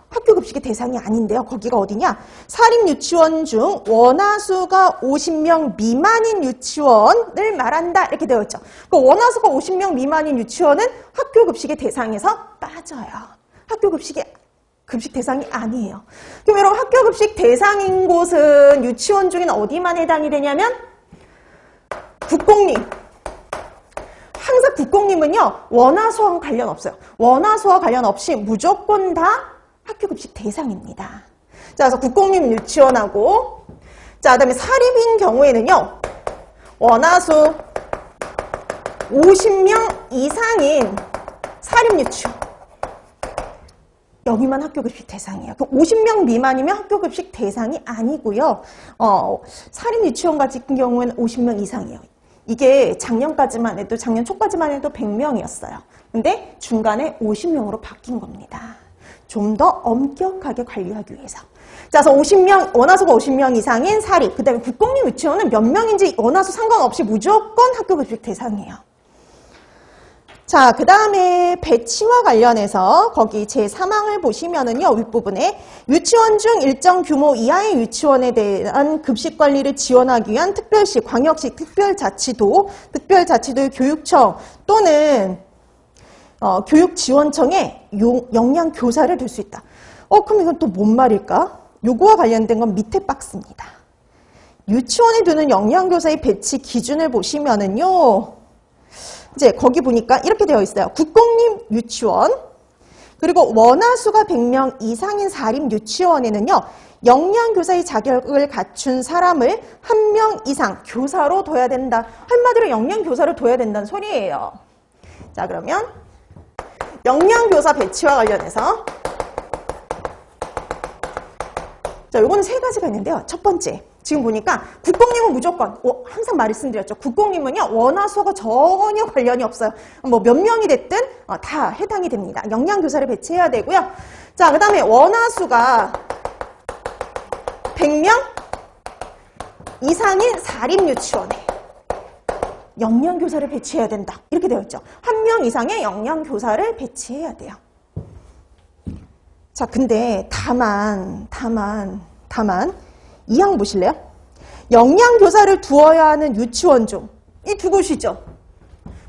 A: 학교급식의 대상이 아닌데요. 거기가 어디냐? 사립유치원 중 원화수가 50명 미만인 유치원을 말한다. 이렇게 되어 있죠. 그 원화수가 50명 미만인 유치원은 학교급식의 대상에서 빠져요. 학교급식의 급식 대상이 아니에요. 그럼 여러분, 학교급식 대상인 곳은 유치원 중에는 어디만 해당이 되냐면 국공립. 항상 국공립은요, 원화수와 관련 없어요. 원화수와 관련 없이 무조건 다 학교급식 대상입니다. 자, 그래서 국공립 유치원하고, 자, 그 다음에 사립인 경우에는요, 원화수 50명 이상인 사립유치원. 여기만 학교급식 대상이에요. 50명 미만이면 학교급식 대상이 아니고요. 사립유치원 같은 경우에는 50명 이상이에요. 이게 작년 초까지만 해도 100명이었어요. 근데 중간에 50명으로 바뀐 겁니다. 좀 더 엄격하게 관리하기 위해서. 자, 그래서 50명, 원화수가 50명 이상인 사립, 그 다음에 국공립 유치원은 몇 명인지 원화수 상관없이 무조건 학교급식 대상이에요. 자, 그 다음에 배치와 관련해서 거기 제3항을 보시면은요, 윗부분에 유치원 중 일정 규모 이하의 유치원에 대한 급식 관리를 지원하기 위한 특별시, 광역시, 특별자치도 교육청 또는 교육지원청에 영양교사를 둘 수 있다. 그럼 이건 또 뭔 말일까? 요거와 관련된 건 밑에 박스입니다. 유치원에 두는 영양교사의 배치 기준을 보시면은요, 이제 거기 보니까 이렇게 되어 있어요. 국공립 유치원, 그리고 원화수가 100명 이상인 사립 유치원에는요, 영양교사의 자격을 갖춘 사람을 1명 이상 교사로 둬야 된다. 한마디로 영양교사를 둬야 된다는 소리예요. 자, 그러면 영양교사 배치와 관련해서, 자, 요거는 세 가지가 있는데요. 첫 번째, 지금 보니까 국공립은 무조건, 항상 말씀드렸죠. 국공립은요, 원화수가 전혀 관련이 없어요. 뭐 몇 명이 됐든 다 해당이 됩니다. 영양교사를 배치해야 되고요. 자, 그 다음에 원화수가 100명 이상인 사립유치원에 영양교사를 배치해야 된다. 이렇게 되어 있죠. 1명 이상의 영양교사를 배치해야 돼요. 자, 근데 다만 이 항 보실래요? 영양교사를 두어야 하는 유치원 중 이 두 곳이죠.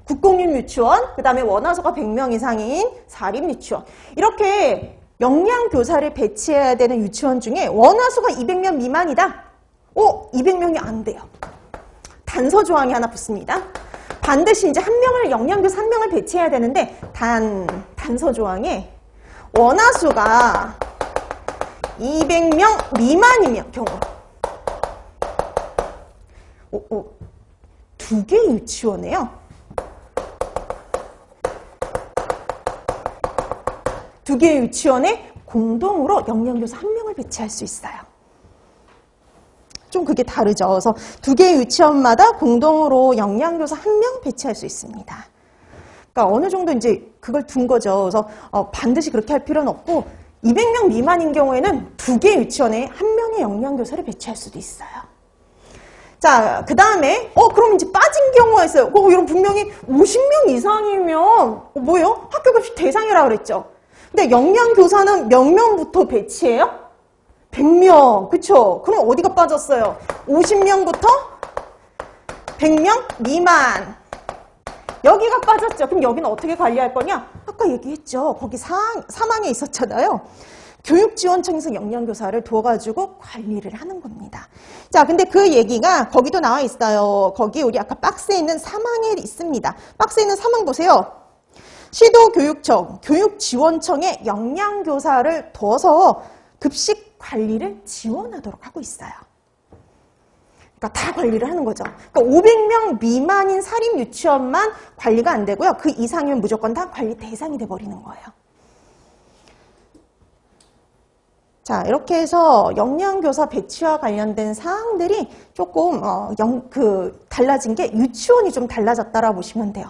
A: 국공립 유치원, 그 다음에 원화수가 100명 이상인 사립유치원. 이렇게 영양교사를 배치해야 되는 유치원 중에 원화수가 200명 미만이다. 200명이 안 돼요. 단서 조항이 하나 붙습니다. 반드시 이제 영양교사 1명을 배치해야 되는데, 단서 조항에 원화수가 200명 미만이면 경우. 두 개의 유치원에요. 두 개의 유치원에 공동으로 영양교사 1명을 배치할 수 있어요. 좀 그게 다르죠. 그래서 두 개의 유치원마다 공동으로 영양교사 1명 배치할 수 있습니다. 그러니까 어느 정도 이제 그걸 둔 거죠. 그래서 반드시 그렇게 할 필요는 없고, 200명 미만인 경우에는 두 개의 유치원에 1명의 영양교사를 배치할 수도 있어요. 자, 그 다음에 그럼 이제 빠진 경우가 있어요. 여러분 분명히 50명 이상이면 뭐예요? 학교급식 대상이라고 그랬죠. 근데 영양교사는 몇 명부터 배치해요? 100명. 그쵸? 그럼 어디가 빠졌어요? 50명부터 100명 미만. 여기가 빠졌죠. 그럼 여기는 어떻게 관리할 거냐? 아까 얘기했죠. 거기 3항에 있었잖아요. 교육지원청에서 영양교사를 둬가지고 관리를 하는 겁니다. 자, 근데 그 얘기가 거기도 나와 있어요. 거기 우리 아까 박스에 있는 3항에 있습니다. 박스에 있는 3항 보세요. 시도교육청, 교육지원청에 영양교사를 둬서 급식 관리를 지원하도록 하고 있어요. 그러니까 다 관리를 하는 거죠. 그러니까 500명 미만인 사립 유치원만 관리가 안 되고요. 그 이상이면 무조건 다 관리 대상이 돼버리는 거예요. 자, 이렇게 해서 영양교사 배치와 관련된 사항들이 조금 달라진 게 유치원이 좀 달라졌다라고 보시면 돼요.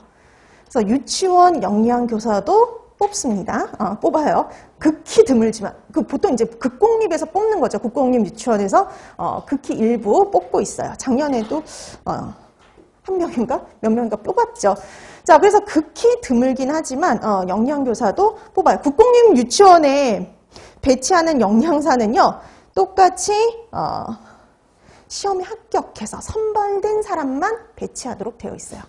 A: 그래서 유치원 영양교사도 뽑습니다. 뽑아요. 극히 드물지만 보통 이제 극공립에서 뽑는 거죠. 국공립 유치원에서 극히 일부 뽑고 있어요. 작년에도 한 명인가 몇 명인가 뽑았죠. 자, 그래서 극히 드물긴 하지만 영양교사도 뽑아요. 국공립 유치원에 배치하는 영양사는요, 똑같이 시험에 합격해서 선발된 사람만 배치하도록 되어 있어요.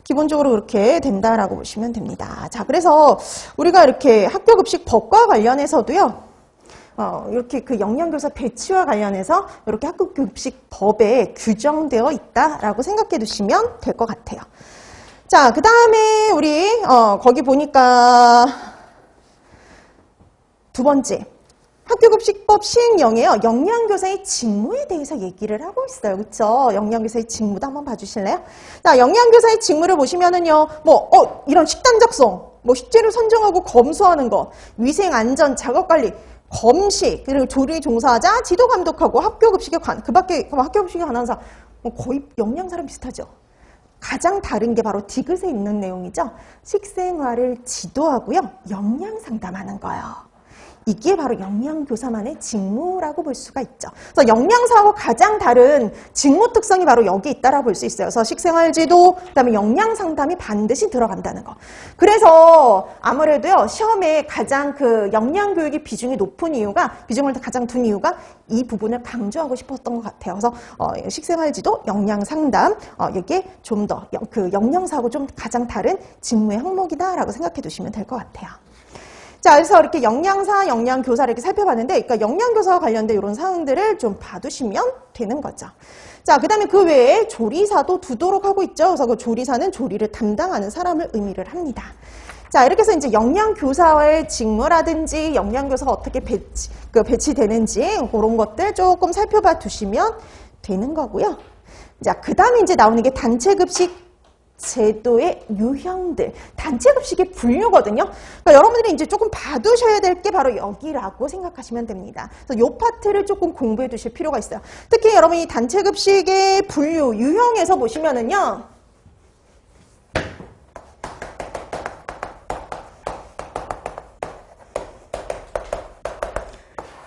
A: 기본적으로 그렇게 된다라고 보시면 됩니다. 자, 그래서 우리가 이렇게 학교급식법과 관련해서도요, 이렇게 그 영양교사 배치와 관련해서 이렇게 학교급식법에 규정되어 있다라고 생각해 두시면 될 것 같아요. 자, 그 다음에 우리 거기 보니까 두 번째, 학교급식법 시행령에요. 영양교사의 직무에 대해서 얘기를 하고 있어요. 그렇죠? 영양교사의 직무도 한번 봐주실래요? 자, 영양교사의 직무를 보시면은요. 이런 식단 작성, 식재료 선정하고 검수하는 거, 위생, 안전, 작업관리, 검식, 그리고 조리 종사자, 지도 감독하고 학교급식에 학교급식에 관한 사 거의 영양사랑 비슷하죠? 가장 다른 게 바로 디귿에 있는 내용이죠. 식생활을 지도하고요. 영양 상담하는 거예요. 이게 바로 영양교사만의 직무라고 볼 수가 있죠. 그래서 영양사하고 가장 다른 직무 특성이 바로 여기 있다라고 볼 수 있어요. 그래서 식생활지도, 그다음에 영양상담이 반드시 들어간다는 거. 그래서 아무래도요, 시험에 가장 그 영양교육의 비중이 높은 이유가, 비중을 가장 둔 이유가 이 부분을 강조하고 싶었던 것 같아요. 그래서 식생활지도, 영양상담, 이게 좀 더 그 영양사하고 좀 가장 다른 직무의 항목이다라고 생각해 두시면 될 것 같아요. 자, 그래서 이렇게 영양사, 영양교사를 이렇게 살펴봤는데, 그러니까 영양교사와 관련된 이런 사항들을 좀 봐두시면 되는 거죠. 자, 그 다음에 그 외에 조리사도 두도록 하고 있죠. 그래서 그 조리사는 조리를 담당하는 사람을 의미를 합니다. 자, 이렇게 해서 이제 영양교사의 직무라든지 영양교사가 어떻게 배치되는지 그런 것들 조금 살펴봐 두시면 되는 거고요. 자, 그 다음에 이제 나오는 게 단체급식 제도의 유형들, 단체급식의 분류거든요. 그러니까 여러분들이 이제 조금 봐두셔야 될 게 바로 여기라고 생각하시면 됩니다. 그래서 이 파트를 조금 공부해 두실 필요가 있어요. 특히 여러분이 단체급식의 분류, 유형에서 보시면은요,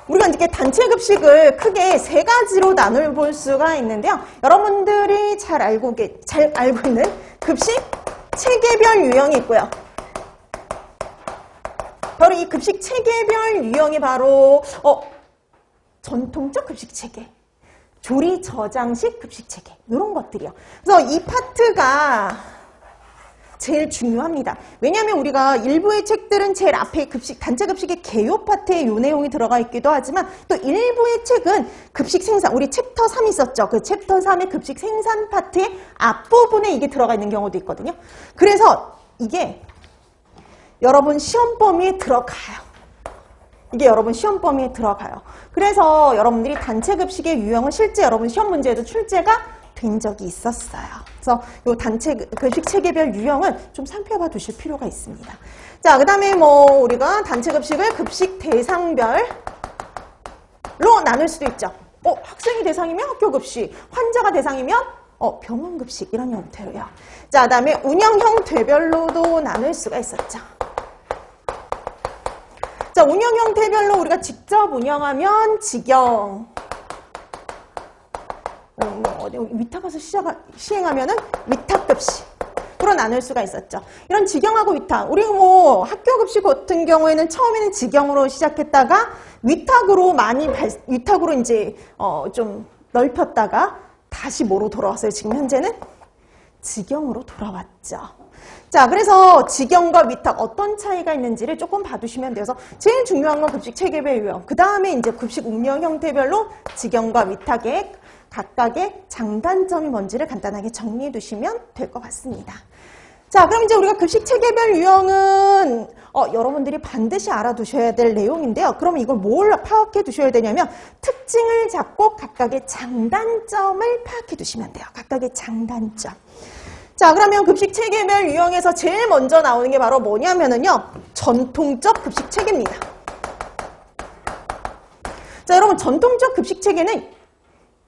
A: 우리가 이제 단체급식을 크게 세 가지로 나눠볼 수가 있는데요. 여러분들이 잘 알고 있는 급식 체계별 유형이 있고요. 바로 이 급식 체계별 유형이 바로 전통적 급식 체계, 조리 저장식 급식 체계, 이런 것들이요. 그래서 이 파트가 제일 중요합니다. 왜냐하면 우리가 일부의 책들은 제일 앞에 단체 급식의 개요 파트에 이 내용이 들어가 있기도 하지만 또 일부의 책은 급식 생산, 우리 챕터 3 있었죠. 그 챕터 3의 급식 생산 파트의 앞부분에 이게 들어가 있는 경우도 있거든요. 그래서 이게 여러분 시험 범위에 들어가요. 이게 여러분 시험 범위에 들어가요. 그래서 여러분들이 단체 급식의 유형은 실제 여러분 시험 문제에도 출제가 된 적이 있었어요. 그래서 이 단체 급식 체계별 유형을 좀 살펴봐 두실 필요가 있습니다. 자, 그 다음에 우리가 단체 급식을 급식 대상별로 나눌 수도 있죠. 학생이 대상이면 학교 급식, 환자가 대상이면 병원 급식, 이런 형태로요. 자, 그 다음에 운영 형태별로도 나눌 수가 있었죠. 자, 운영 형태별로 우리가 직접 운영하면 직영, 위탁 가서 시행하면은 위탁급식으로 나눌 수가 있었죠. 이런 직영하고 위탁, 우리 학교급식 같은 경우에는 처음에는 직영으로 시작했다가 위탁으로 이제 좀 넓혔다가 다시 뭐로 돌아왔어요? 지금 현재는 직영으로 돌아왔죠. 자, 그래서 직영과 위탁 어떤 차이가 있는지를 조금 봐두시면 돼서 제일 중요한 건 급식 체계별 유형, 그 다음에 이제 급식 운영 형태별로 직영과 위탁의 각각의 장단점이 뭔지를 간단하게 정리해 두시면 될 것 같습니다. 자, 그럼 이제 우리가 급식 체계별 유형은 여러분들이 반드시 알아두셔야 될 내용인데요. 그럼 이걸 뭘 파악해 두셔야 되냐면 특징을 잡고 각각의 장단점을 파악해 두시면 돼요. 각각의 장단점. 자, 그러면 급식 체계별 유형에서 제일 먼저 나오는 게 바로 뭐냐면은요. 전통적 급식 체계입니다. 자, 여러분 전통적 급식 체계는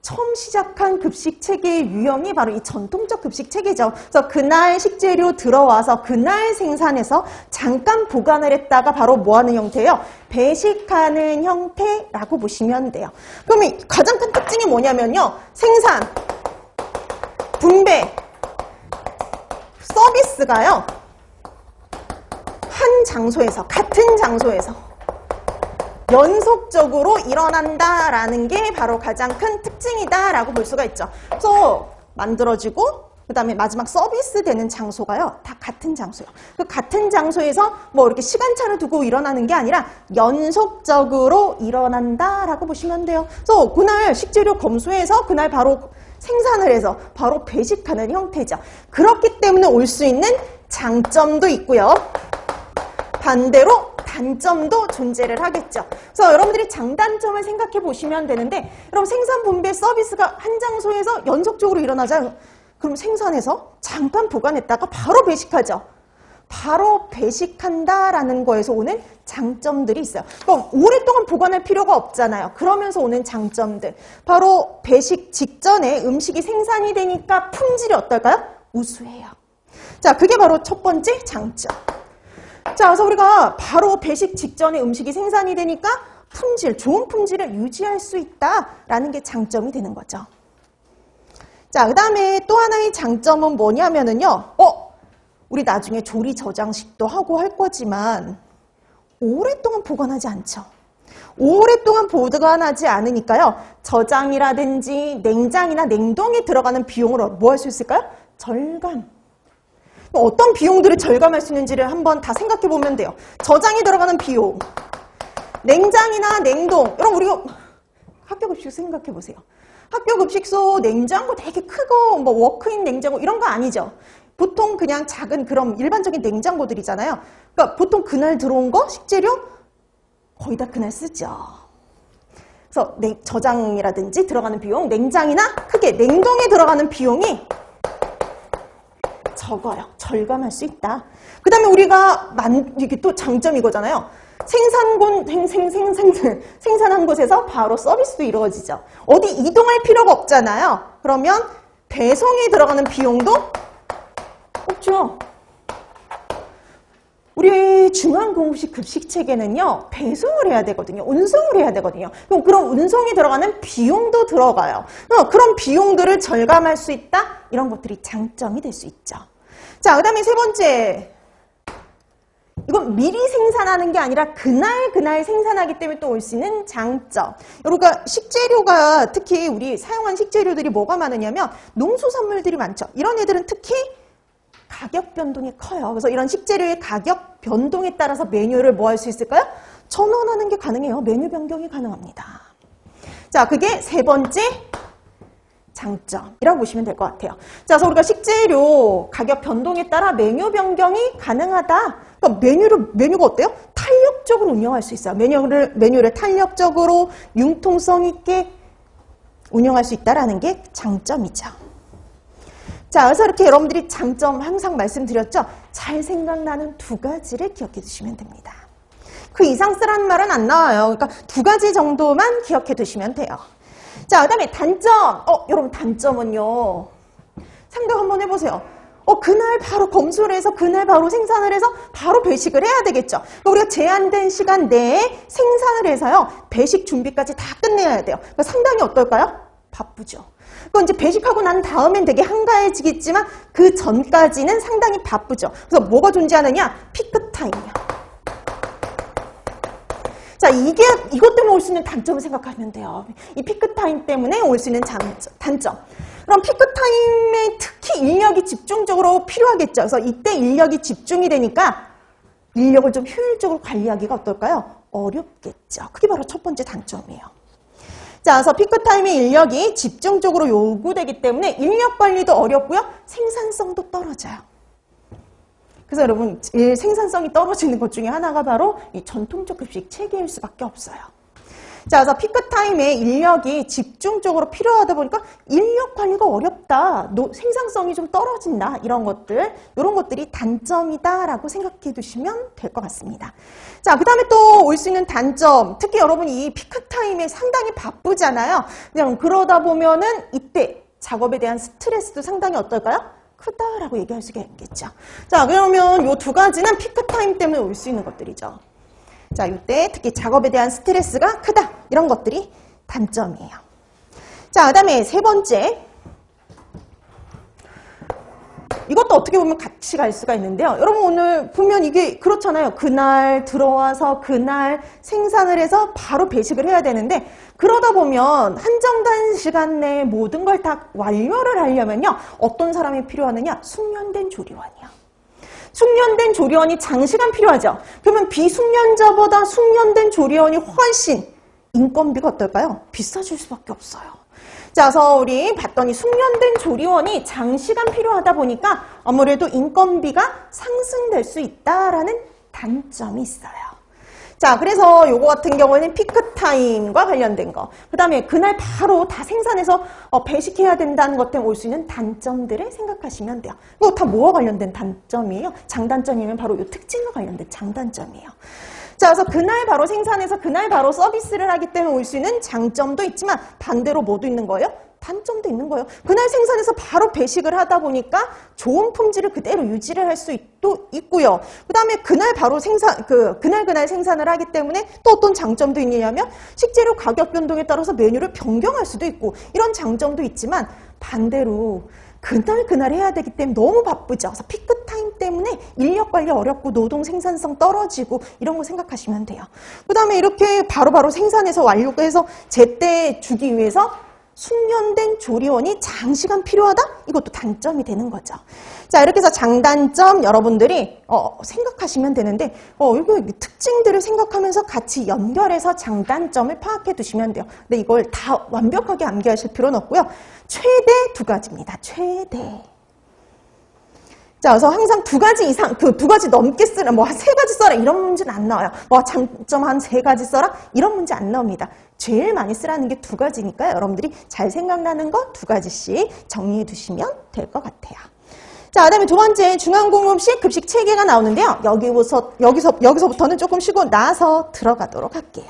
A: 처음 시작한 급식 체계의 유형이 바로 이 전통적 급식 체계죠. 그래서 그날 식재료 들어와서 그날 생산해서 잠깐 보관을 했다가 바로 뭐 하는 형태예요? 배식하는 형태라고 보시면 돼요. 그럼 이 가장 큰 특징이 뭐냐면요. 생산, 분배, 서비스가요. 한 장소에서, 같은 장소에서 연속적으로 일어난다라는 게 바로 가장 큰 특징이다라고 볼 수가 있죠. 그래서 만들어지고 그 다음에 마지막 서비스 되는 장소가요. 다 같은 장소예요. 그 같은 장소에서 뭐 이렇게 시간차를 두고 일어나는 게 아니라 연속적으로 일어난다라고 보시면 돼요. 그래서 그날 식재료 검수해서 그날 바로 생산을 해서 바로 배식하는 형태죠. 그렇기 때문에 올 수 있는 장점도 있고요. 반대로 단점도 존재를 하겠죠. 그래서 여러분들이 장단점을 생각해 보시면 되는데, 여러분 생산, 분배, 서비스가 한 장소에서 연속적으로 일어나잖아요. 그럼 생산해서 잠깐 보관했다가 바로 배식하죠. 바로 배식한다라는 거에서 오는 장점들이 있어요. 그럼 오랫동안 보관할 필요가 없잖아요. 그러면서 오는 장점들. 바로 배식 직전에 음식이 생산이 되니까 품질이 어떨까요? 우수해요. 자, 그게 바로 첫 번째 장점. 자, 그래서 우리가 바로 배식 직전에 음식이 생산이 되니까 품질, 좋은 품질을 유지할 수 있다라는 게 장점이 되는 거죠. 자, 그 다음에 또 하나의 장점은 뭐냐면은요. 우리 나중에 조리 저장식도 하고 할 거지만 오랫동안 보관하지 않죠. 오랫동안 보관하지 않으니까요. 저장이라든지 냉장이나 냉동에 들어가는 비용을 뭐 할 수 있을까요? 절감. 어떤 비용들을 절감할 수 있는지를 한번 다 생각해 보면 돼요. 저장에 들어가는 비용, 냉장이나 냉동. 여러분 우리가 학교 급식 생각해 보세요. 학교 급식소 냉장고 되게 크고 뭐 워크인 냉장고 이런 거 아니죠. 보통 그냥 작은 그런 일반적인 냉장고들이잖아요. 그러니까 보통 그날 들어온 거 식재료 거의 다 그날 쓰죠. 그래서 저장이라든지 들어가는 비용, 냉장이나 크게 냉동에 들어가는 비용이 적어요. 절감할 수 있다. 그 다음에 우리가 이게 또 장점이 이거잖아요. 생산한 곳에서 바로 서비스도 이루어지죠. 어디 이동할 필요가 없잖아요. 그러면 배송에 들어가는 비용도 없죠. 우리 중앙공급식 급식체계는요. 배송을 해야 되거든요. 운송을 해야 되거든요. 그럼 그런 운송에 들어가는 비용도 들어가요. 그런 비용들을 절감할 수 있다? 이런 것들이 장점이 될 수 있죠. 자, 그 다음에 세 번째. 이건 미리 생산하는 게 아니라 그날 생산하기 때문에 또 올 수 있는 장점. 그러니까 식재료가 특히 우리 사용한 식재료들이 뭐가 많으냐면 농수산물들이 많죠. 이런 애들은 특히 가격 변동이 커요. 그래서 이런 식재료의 가격 변동에 따라서 메뉴를 뭐 할 수 있을까요? 전환하는 게 가능해요. 메뉴 변경이 가능합니다. 자, 그게 세 번째 장점이라고 보시면 될 것 같아요. 자, 그래서 우리가 식재료 가격 변동에 따라 메뉴 변경이 가능하다. 그러니까 메뉴가 어때요? 탄력적으로 운영할 수 있어요. 메뉴를 탄력적으로 융통성 있게 운영할 수 있다라는 게 장점이죠. 자, 그래서 이렇게 여러분들이 장점 항상 말씀드렸죠? 잘 생각나는 두 가지를 기억해 두시면 됩니다. 그 이상 쓰라는 말은 안 나와요. 그러니까 두 가지 정도만 기억해 두시면 돼요. 자, 그 다음에 단점. 여러분 단점은요. 생각 한번 해보세요. 그날 바로 검수를 해서 그날 바로 생산을 해서 바로 배식을 해야 되겠죠. 그러니까 우리가 제한된 시간 내에 생산을 해서요. 배식 준비까지 다 끝내야 돼요. 그러니까 상당히 어떨까요? 바쁘죠. 그건 이제 배식하고 난 다음엔 되게 한가해지겠지만 그 전까지는 상당히 바쁘죠. 그래서 뭐가 존재하느냐? 피크타임이요. 자, 이것 때문에 올 수 있는 단점을 생각하면 돼요. 이 피크타임 때문에 올 수 있는 단점. 그럼 피크타임에 특히 인력이 집중적으로 필요하겠죠. 그래서 이때 인력이 집중이 되니까 인력을 좀 효율적으로 관리하기가 어떨까요? 어렵겠죠. 그게 바로 첫 번째 단점이에요. 자, 그래서 피크타임의 인력이 집중적으로 요구되기 때문에 인력 관리도 어렵고요. 생산성도 떨어져요. 그래서 여러분 제일 생산성이 떨어지는 것 중에 하나가 바로 이 전통적 급식 체계일 수밖에 없어요. 자, 그래서 피크타임에 인력이 집중적으로 필요하다 보니까 인력 관리가 어렵다, 생산성이 좀 떨어진다, 이런 것들이 단점이다라고 생각해 두시면 될 것 같습니다. 자, 그 다음에 또 올 수 있는 단점, 특히 여러분이 이 피크타임에 상당히 바쁘잖아요. 그냥 그러다 보면은 이때 작업에 대한 스트레스도 상당히 어떨까요? 크다라고 얘기할 수가 있겠죠. 자, 그러면 요 두 가지는 피크타임 때문에 올 수 있는 것들이죠. 자, 이때 특히 작업에 대한 스트레스가 크다, 이런 것들이 단점이에요. 자, 그 다음에 세 번째, 이것도 어떻게 보면 같이 갈 수가 있는데요. 여러분 오늘 보면 이게 그렇잖아요. 그날 들어와서 그날 생산을 해서 바로 배식을 해야 되는데, 그러다 보면 한정된 시간 내에 모든 걸 다 완료를 하려면요, 어떤 사람이 필요하느냐? 숙련된 조리원이요. 숙련된 조리원이 장시간 필요하죠. 그러면 비숙련자보다 숙련된 조리원이 훨씬 인건비가 어떨까요? 비싸질 수밖에 없어요. 자, 그래서 우리 봤더니 숙련된 조리원이 장시간 필요하다 보니까 아무래도 인건비가 상승될 수 있다라는 단점이 있어요. 자, 그래서 요거 같은 경우에는 피크타임과 관련된 거, 그 다음에 그날 바로 다 생산해서 배식해야 된다는 것 때문에 올 수 있는 단점들을 생각하시면 돼요. 이거 다 뭐와 관련된 단점이에요? 장단점이면 바로 요 특징과 관련된 장단점이에요. 자, 그래서 그날 바로 생산해서 그날 바로 서비스를 하기 때문에 올 수 있는 장점도 있지만, 반대로 뭐도 있는 거예요? 단점도 있는 거예요. 그날 생산해서 바로 배식을 하다 보니까 좋은 품질을 그대로 유지를 할 수 있고요. 그 다음에 그날 바로 그날 생산을 하기 때문에 또 어떤 장점도 있냐면, 식재료 가격 변동에 따라서 메뉴를 변경할 수도 있고, 이런 장점도 있지만, 반대로 그날 해야 되기 때문에 너무 바쁘죠. 그래서 피크타임 때문에 인력 관리 어렵고 노동 생산성 떨어지고 이런 거 생각하시면 돼요. 그 다음에 이렇게 바로바로 생산해서 완료해서 제때 주기 위해서 숙련된 조리원이 장시간 필요하다? 이것도 단점이 되는 거죠. 자, 이렇게 해서 장단점 여러분들이 생각하시면 되는데, 이거 특징들을 생각하면서 같이 연결해서 장단점을 파악해 두시면 돼요. 근데 이걸 다 완벽하게 암기하실 필요는 없고요. 최대 2가지입니다. 최대. 자, 그래서 항상 2가지 이상, 2가지 넘게 쓰라, 뭐 3가지 써라, 이런 문제는 안 나와요. 뭐 장점 한 3가지 써라, 이런 문제 안 나옵니다. 제일 많이 쓰라는 게 2가지니까요. 여러분들이 잘 생각나는 거 2가지씩 정리해 두시면 될 것 같아요. 자, 그 다음에 두 번째, 중앙공급식 급식 체계가 나오는데요. 여기서부터는 조금 쉬고 나서 들어가도록 할게요.